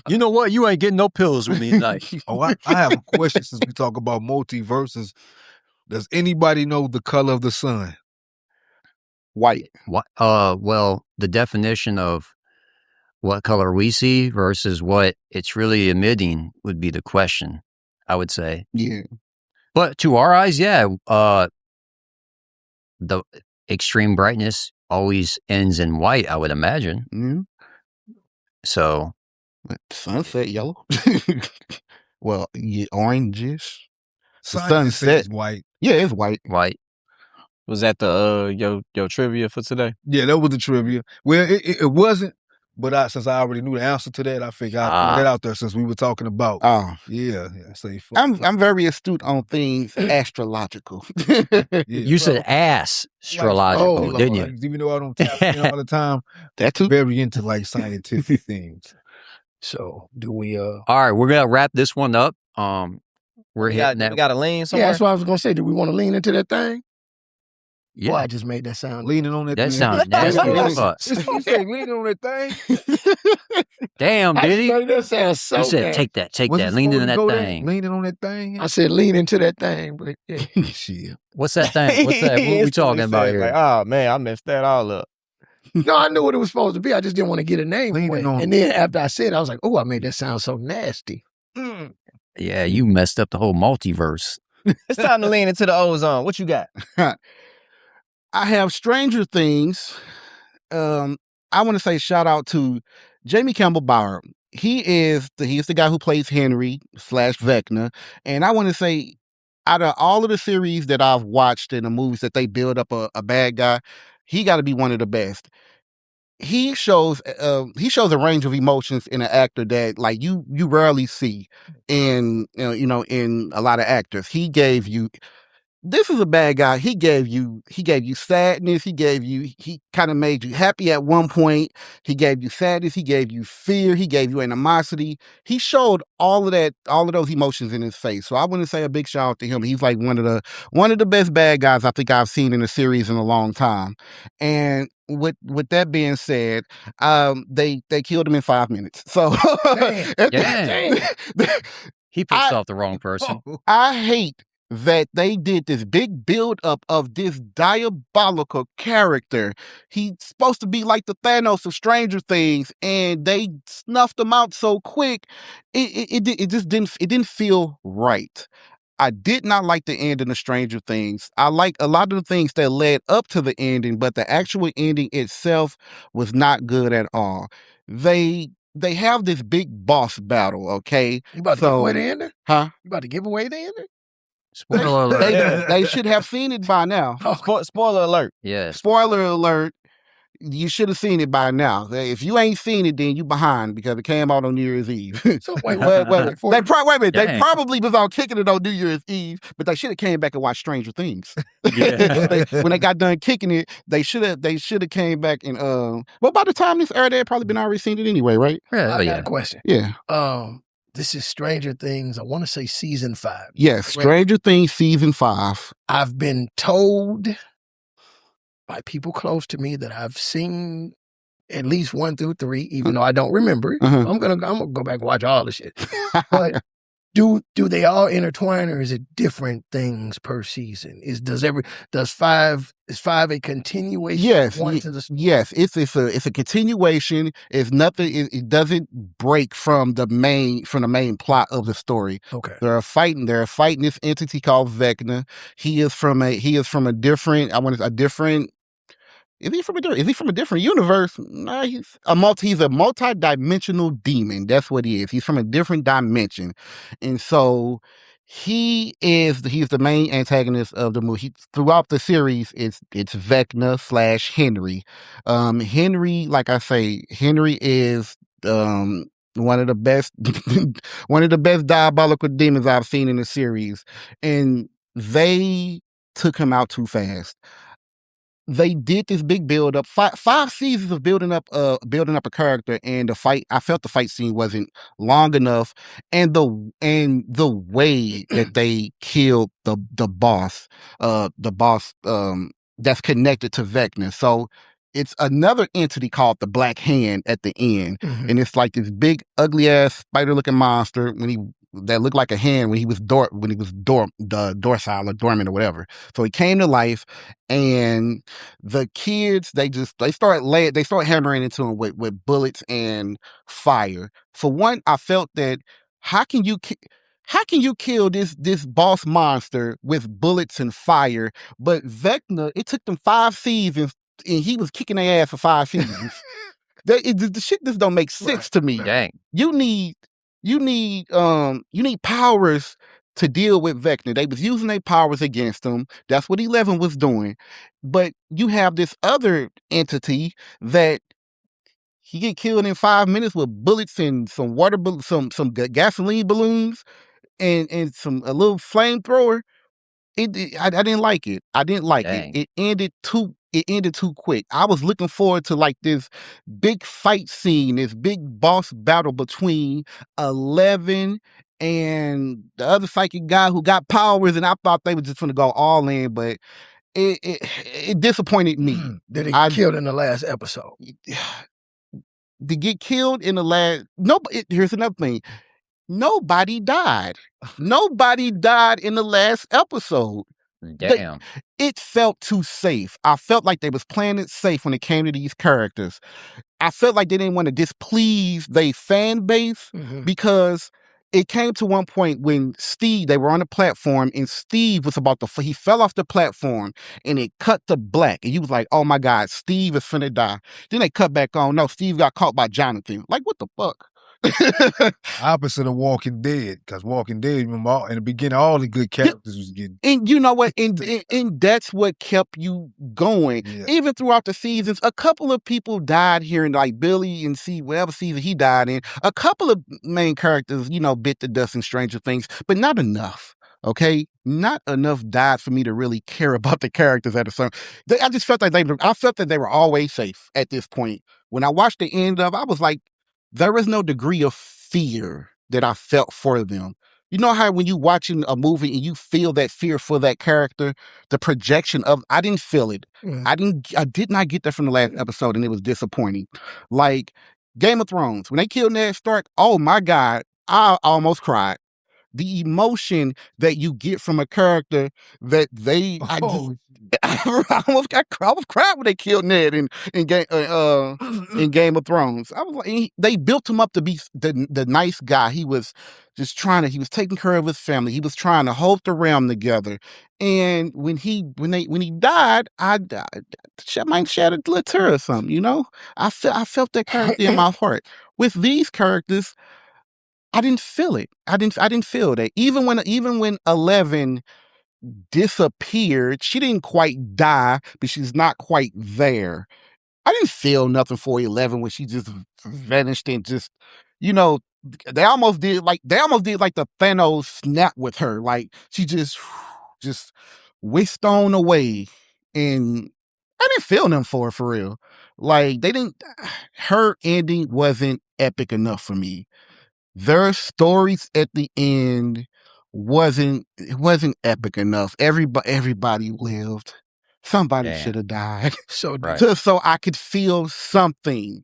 You know what? You ain't getting no pills with me tonight. Oh, I have a question since we talk about multiverses. Does anybody know the color of the sun? White. What? Well, the definition of what color we see versus what it's really emitting would be the question, I would say. Yeah. But to our eyes, yeah, the extreme brightness always ends in white, I would imagine. Mm-hmm. So. Sunset yellow. Well, yeah, orangish. Sunset is white. Yeah, it's white. White. Was that the your trivia for today? Yeah, that was the trivia. Well, it wasn't, but since I already knew the answer to that, I figured I'd throw that out there since we were talking about. Oh, yeah. I'm very astute on things astrological. You said astrological, didn't you? Even though I don't tap in all the time, that's very into like scientific things. So do we? All right, we're gonna wrap this one up. We got to lean somewhere. Yeah, that's what I was gonna say. Do we want to lean into that thing? Yeah, boy, I just made that sound. Leaning on that. That thing. sounds nasty as fuck. You say leaning on that thing. Damn, Diddy. That sounds so. You said bad. take that, leaning on that thing. Leaning on that thing. I said lean into that thing, but yeah. Shit. What's that thing? What's that? What are we talking about here? Like, oh man, I messed that all up. No, I knew what it was supposed to be. I just didn't want to get a name for it. And then after I said it, I was like, oh, I made that sound so nasty. Yeah, you messed up the whole multiverse. It's time to lean into the ozone. What you got? I have Stranger Things. I want to say shout out to Jamie Campbell Bower. He's the guy who plays Henry / Vecna. And I want to say, out of all of the series that I've watched and the movies that they build up a bad guy, he got to be one of the best. He shows a range of emotions in an actor that like you rarely see in in a lot of actors. This is a bad guy. He gave you sadness. He kind of made you happy at one point. He gave you sadness. He gave you fear. He gave you animosity. He showed all of those emotions in his face. So I want to say a big shout out to him. He's like one of the best bad guys I think I've seen in a series in a long time. And with that being said, they killed him in 5 minutes. So Damn. He pissed off the wrong person. I hate that they did this big build up of this diabolical character. He's supposed to be like the Thanos of Stranger Things, and they snuffed him out so quick. It just didn't feel right. I did not like the ending of Stranger Things. I like a lot of the things that led up to the ending, but the actual ending itself was not good at all. They have this big boss battle, okay? You about to give away the ending? Huh? You about to give away the ending? Spoiler alert. They should have seen it by now. Spoiler alert. Yeah. Spoiler alert. You should have seen it by now. If you ain't seen it, then you behind because it came out on New Year's Eve. So wait, They probably was out kicking it on New Year's Eve, but they should have came back and watched Stranger Things. Yeah. When they got done kicking it, they should have came back and well, by the time this aired, they had probably been already seen it anyway, right? I got a question. Yeah. This is Stranger Things. I want to say season 5. Yes, Stranger Things season 5. I've been told by people close to me that I've seen at least 1 through 3, even though I don't remember it. I'm gonna go back and watch all the shit. But do they all intertwine, or is it different things per season? Is 5 a continuation? Yes, yes. It's a continuation. It's nothing. It doesn't break from the main plot of the story. Okay. They're fighting this entity called Vecna. He is from a different Is he from a different universe? Nah, he's a multi-dimensional demon. That's what he is. He's from a different dimension. And so he's the main antagonist of the movie. Throughout the series, it's Vecna / Henry. Henry, like I say, Henry is one of the best diabolical demons I've seen in the series. And they took him out too fast. They did this big build up, five seasons of building up a character, and I felt the fight scene wasn't long enough, and the way that they killed the boss that's connected to Vecna. So it's another entity called the Black Hand at the end, and it's like this big ugly ass spider looking monster that looked like a hand when he was docile or dormant or whatever. So he came to life, and the kids they start hammering into him with bullets and fire. For one, I felt that how can you kill this boss monster with bullets and fire? But Vecna, it took them 5 seasons, and he was kicking their ass for 5 seasons. The shit just don't make sense to me. Dang. You need powers to deal with Vecna. They was using their powers against him. That's what 11 was doing. But you have this other entity that he get killed in 5 minutes with bullets and some some gasoline balloons and a little flamethrower. I didn't like it. I didn't like Dang. it. It ended too quick. I was looking forward to like this big fight scene, this big boss battle between 11 and the other psychic guy who got powers, and I thought they were just going to go all in, but it disappointed me. Did he get killed in the last episode? To get killed in the last... No, here's another thing. Nobody died. Nobody died in the last episode. Damn. It felt too safe. I felt like they was playing it safe when it came to these characters. I felt like they didn't want to displease their fan base because it came to one point when they were on the platform, and Steve was he fell off the platform, and it cut to black, and you was like, oh my God, Steve is finna die. Then they cut back on, no, Steve got caught by Jonathan. Like, what the fuck? Opposite of Walking Dead, because Walking Dead, remember, in the beginning, all the good characters was getting. And you know what? And that's what kept you going. Yeah. Even throughout the seasons, a couple of people died here, and like Billy and whatever season he died in. A couple of main characters, bit the dust in Stranger Things, but not enough. Okay, not enough died for me to really care about the characters at a certain. I just felt like I felt that they were always safe at this point. When I watched the end of, I was like, there was no degree of fear that I felt for them. You know how when you watching a movie and you feel that fear for that character, the projection of, I didn't feel it. I did not get that from the last episode, and it was disappointing. Like Game of Thrones, when they killed Ned Stark, oh my God, I almost cried. The emotion that you get from a character that I almost cried when they killed Ned in Game of Thrones. I was like, they built him up to be the nice guy. He was just he was taking care of his family. He was trying to hold the realm together. And when he died, I might shed a little tear or something, I felt that character in my heart. With these characters, I didn't feel it. I didn't feel that. Even when 11 disappeared, she didn't quite die, but she's not quite there. I didn't feel nothing for 11 when she just vanished and just, they almost did like the Thanos snap with her. Like she just whisked on away, and I didn't feel them for real. Like her ending wasn't epic enough for me. Their stories at the end wasn't epic enough. Everybody lived. Somebody should have died. So I could feel something.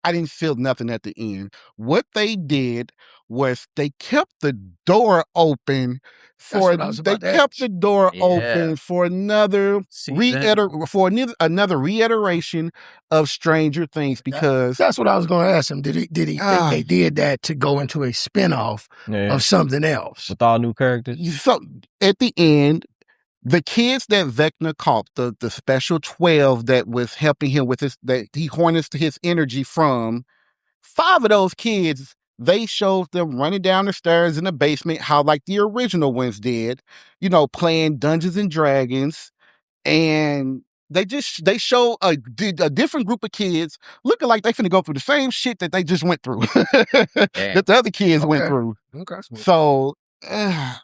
I didn't feel nothing at the end. What they did was they kept the door open for another another reiteration of Stranger Things, because that's what I was going to ask him. Did he think they did that to go into a spinoff of something else with all new characters? So at the end, The kids that Vecna caught, the special 12 that was helping him with that he harnessed his energy from, 5 of those kids, they showed them running down the stairs in the basement, how like the original ones did, playing Dungeons and Dragons. And they show a different group of kids looking like they finna go through the same shit that they just went through, that the other kids went through. Okay. So, can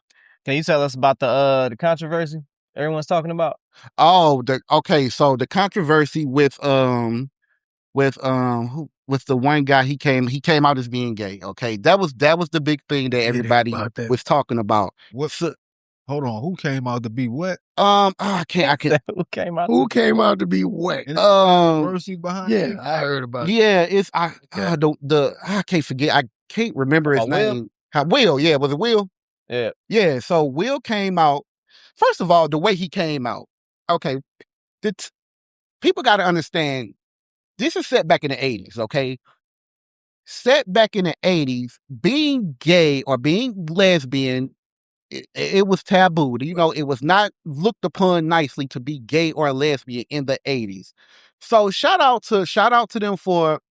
you tell us about the controversy everyone's talking about? So the controversy with the one guy, he came out as being gay. Okay, that was the big thing that everybody was talking about. Hold on, who came out to be what? I can't. Who came out to be what? Mercy behind it? Yeah, I heard about it. Yeah, it's I can't forget. I can't remember his name. Will? Yeah, was it Will? Yeah. Yeah. So Will came out. First of all, the way he came out. Okay, people got to understand. This is set back in the 80s. Okay, set back in the 80s, being gay or being lesbian. It was taboo. It was not looked upon nicely to be gay or lesbian in the 80s. So shout out to them for,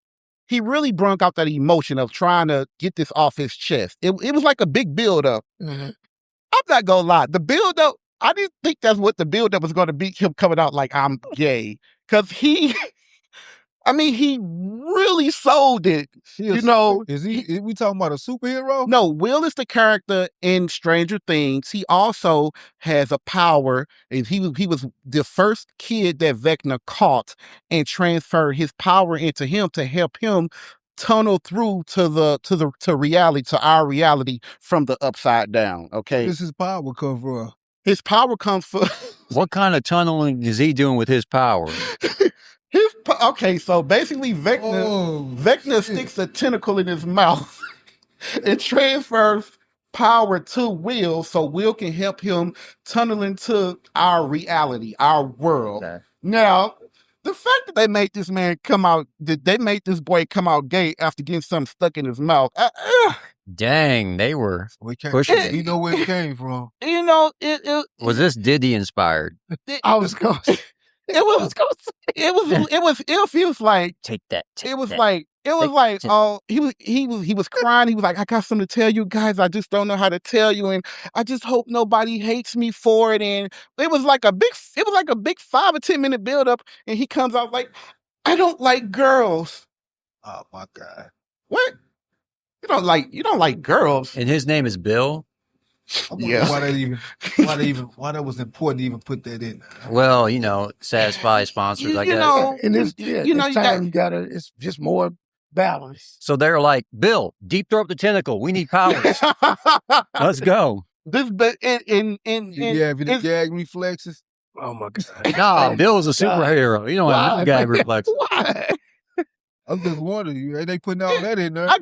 he really brought out that emotion of trying to get this off his chest. It was like a big build-up. Mm-hmm. I'm not gonna lie. The build-up, I didn't think that's what the build-up was going to be, him coming out like, I'm gay. Because he really sold it. Is we talking about a superhero? No, Will is the character in Stranger Things. He also has a power. And he was the first kid that Vecna caught and transferred his power into him to help him tunnel through to reality, to our reality from the upside down. Okay. This is power come from. His power comes from. What kind of tunneling is he doing with his power? Okay, so basically Vecna sticks a tentacle in his mouth and transfers power to Will so Will can help him tunnel into our reality, our world. Okay. Now, the fact that they made this boy come out gay after getting something stuck in his mouth. Dang, they were pushing it. You know where it came from. Was this Diddy inspired? I was going to it feels like take that. He was like, he was crying. He was like, I got something to tell you guys. I just don't know how to tell you, and I just hope nobody hates me for it. And it was like a big 5 or 10 minute build up, and he comes out like, I don't like girls. Oh my God! What? You don't like girls? And his name is Bill. Yeah. Why that was important to even put that in? Well, satisfy sponsors, I guess. And it's just more balance. So they're like, Bill, deep throat the tentacle. We need powers. Let's go. The gag reflexes. Oh my God. Nah, Bill's a superhero. You don't have gag reflexes. Why? I'm just wondering, they putting all that in there? I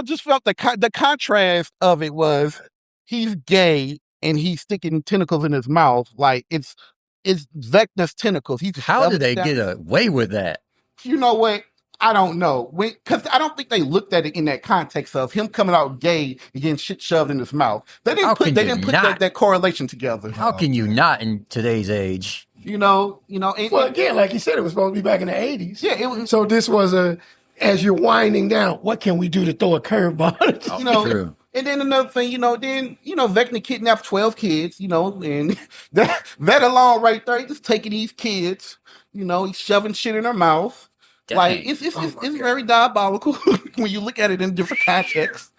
just felt the contrast of it was, he's gay and he's sticking tentacles in his mouth. Like it's Vecna's tentacles. How did they get away with that? You know what? I don't know. Because I don't think they looked at it in that context of him coming out gay and getting shit shoved in his mouth. They didn't put that correlation together. How can you not in today's age? Well, again, like you said, it was supposed to be back in the 80s. Yeah. So this was as you're winding down, what can we do to throw a curveball? True. And then another thing, Vecna kidnapped 12 kids, and that alone right there, he's just taking these kids, he's shoving shit in their mouth. Dang. Like, it's very diabolical when you look at it in different contexts,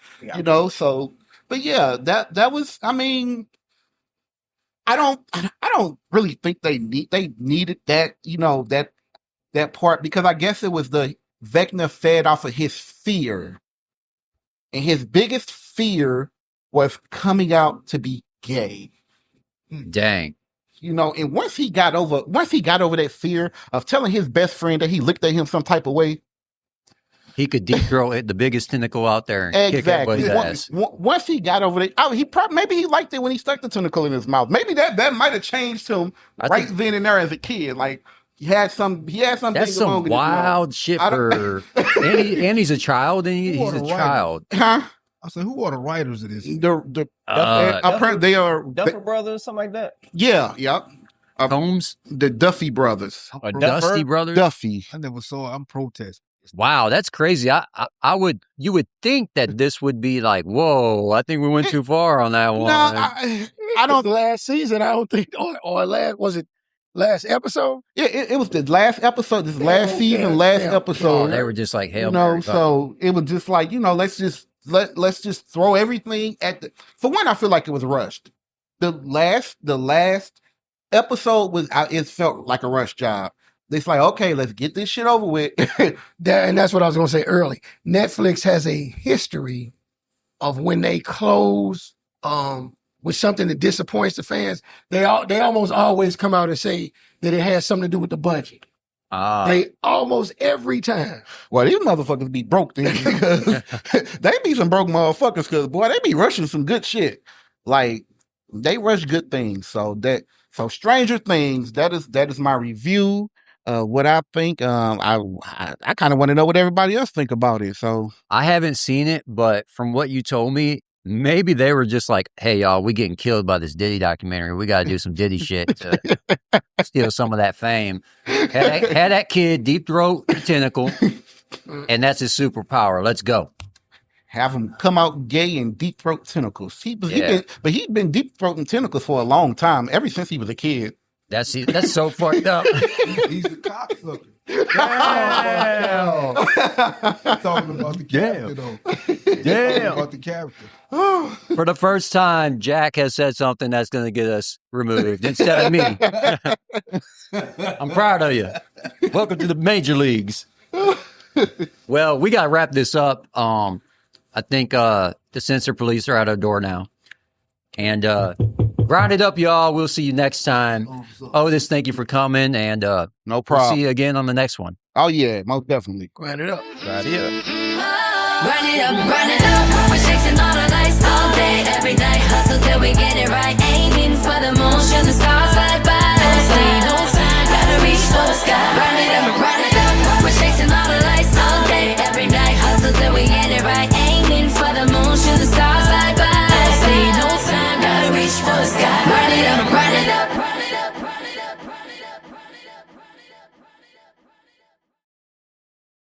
so, but yeah, that was, I don't really think they needed that, that part, because I guess it was the Vecna fed off of his fear. And his biggest fear was coming out to be gay. Dang. And once he got over that fear of telling his best friend that he looked at him some type of way, he could deep throat the biggest tentacle out there and kick everybody's ass. Once he got over that, maybe he liked it when he stuck the tentacle in his mouth. Maybe that might have changed him then and there as a kid. Like, he had something. That's some wild shit for. And he's a child, and he's a child. Huh? I said, who are the writers of this? Apparently they are Duffer Brothers, something like that. Yeah, yep. Combs? The Duffy brothers. Dusty Brothers? Duffy. I never saw it. I'm protesting. Wow, that's crazy. You would think that this would be like, whoa, I think we went too far on that one. No, I don't. Last season, I don't think, or last episode? Yeah, it was the last episode. This last season, episode. They were just like, hell, so it was just like, let's just throw everything at the. For one, I feel like it was rushed. The last episode it felt like a rush job. It's like, okay, let's get this shit over with. And that's what I was going to say early. Netflix has a history of when they close with something that disappoints the fans, they almost always come out and say that it has something to do with the budget. They almost every time. Well, these motherfuckers be broke then. They be some broke motherfuckers because, boy, they be rushing some good shit. Like, they rush good things. So Stranger Things, that is my review. What I think, I kind of want to know what everybody else think about it. So I haven't seen it, but from what you told me, maybe they were just like, "Hey, y'all, we getting killed by this Diddy documentary. We got to do some Diddy shit to steal some of that fame." Had that kid deep throat tentacle, and that's his superpower. Let's go. Have him come out gay and deep throat tentacles. He'd been deep throating tentacles for a long time, ever since he was a kid. That's so fucked up. He's the cocksucker. Damn. Talking about the character, though. Damn. About the character. For the first time, Jack has said something that's going to get us removed instead of me. I'm proud of you. Welcome to the major leagues. Well, we got to wrap this up. I think the censor police are at our door now. And grind it up, y'all. We'll see you next time. Otis, thank you for coming. And no problem. We'll see you again on the next one. Oh, yeah, most definitely. Grind it up. Grind it up. Run it up, run it up.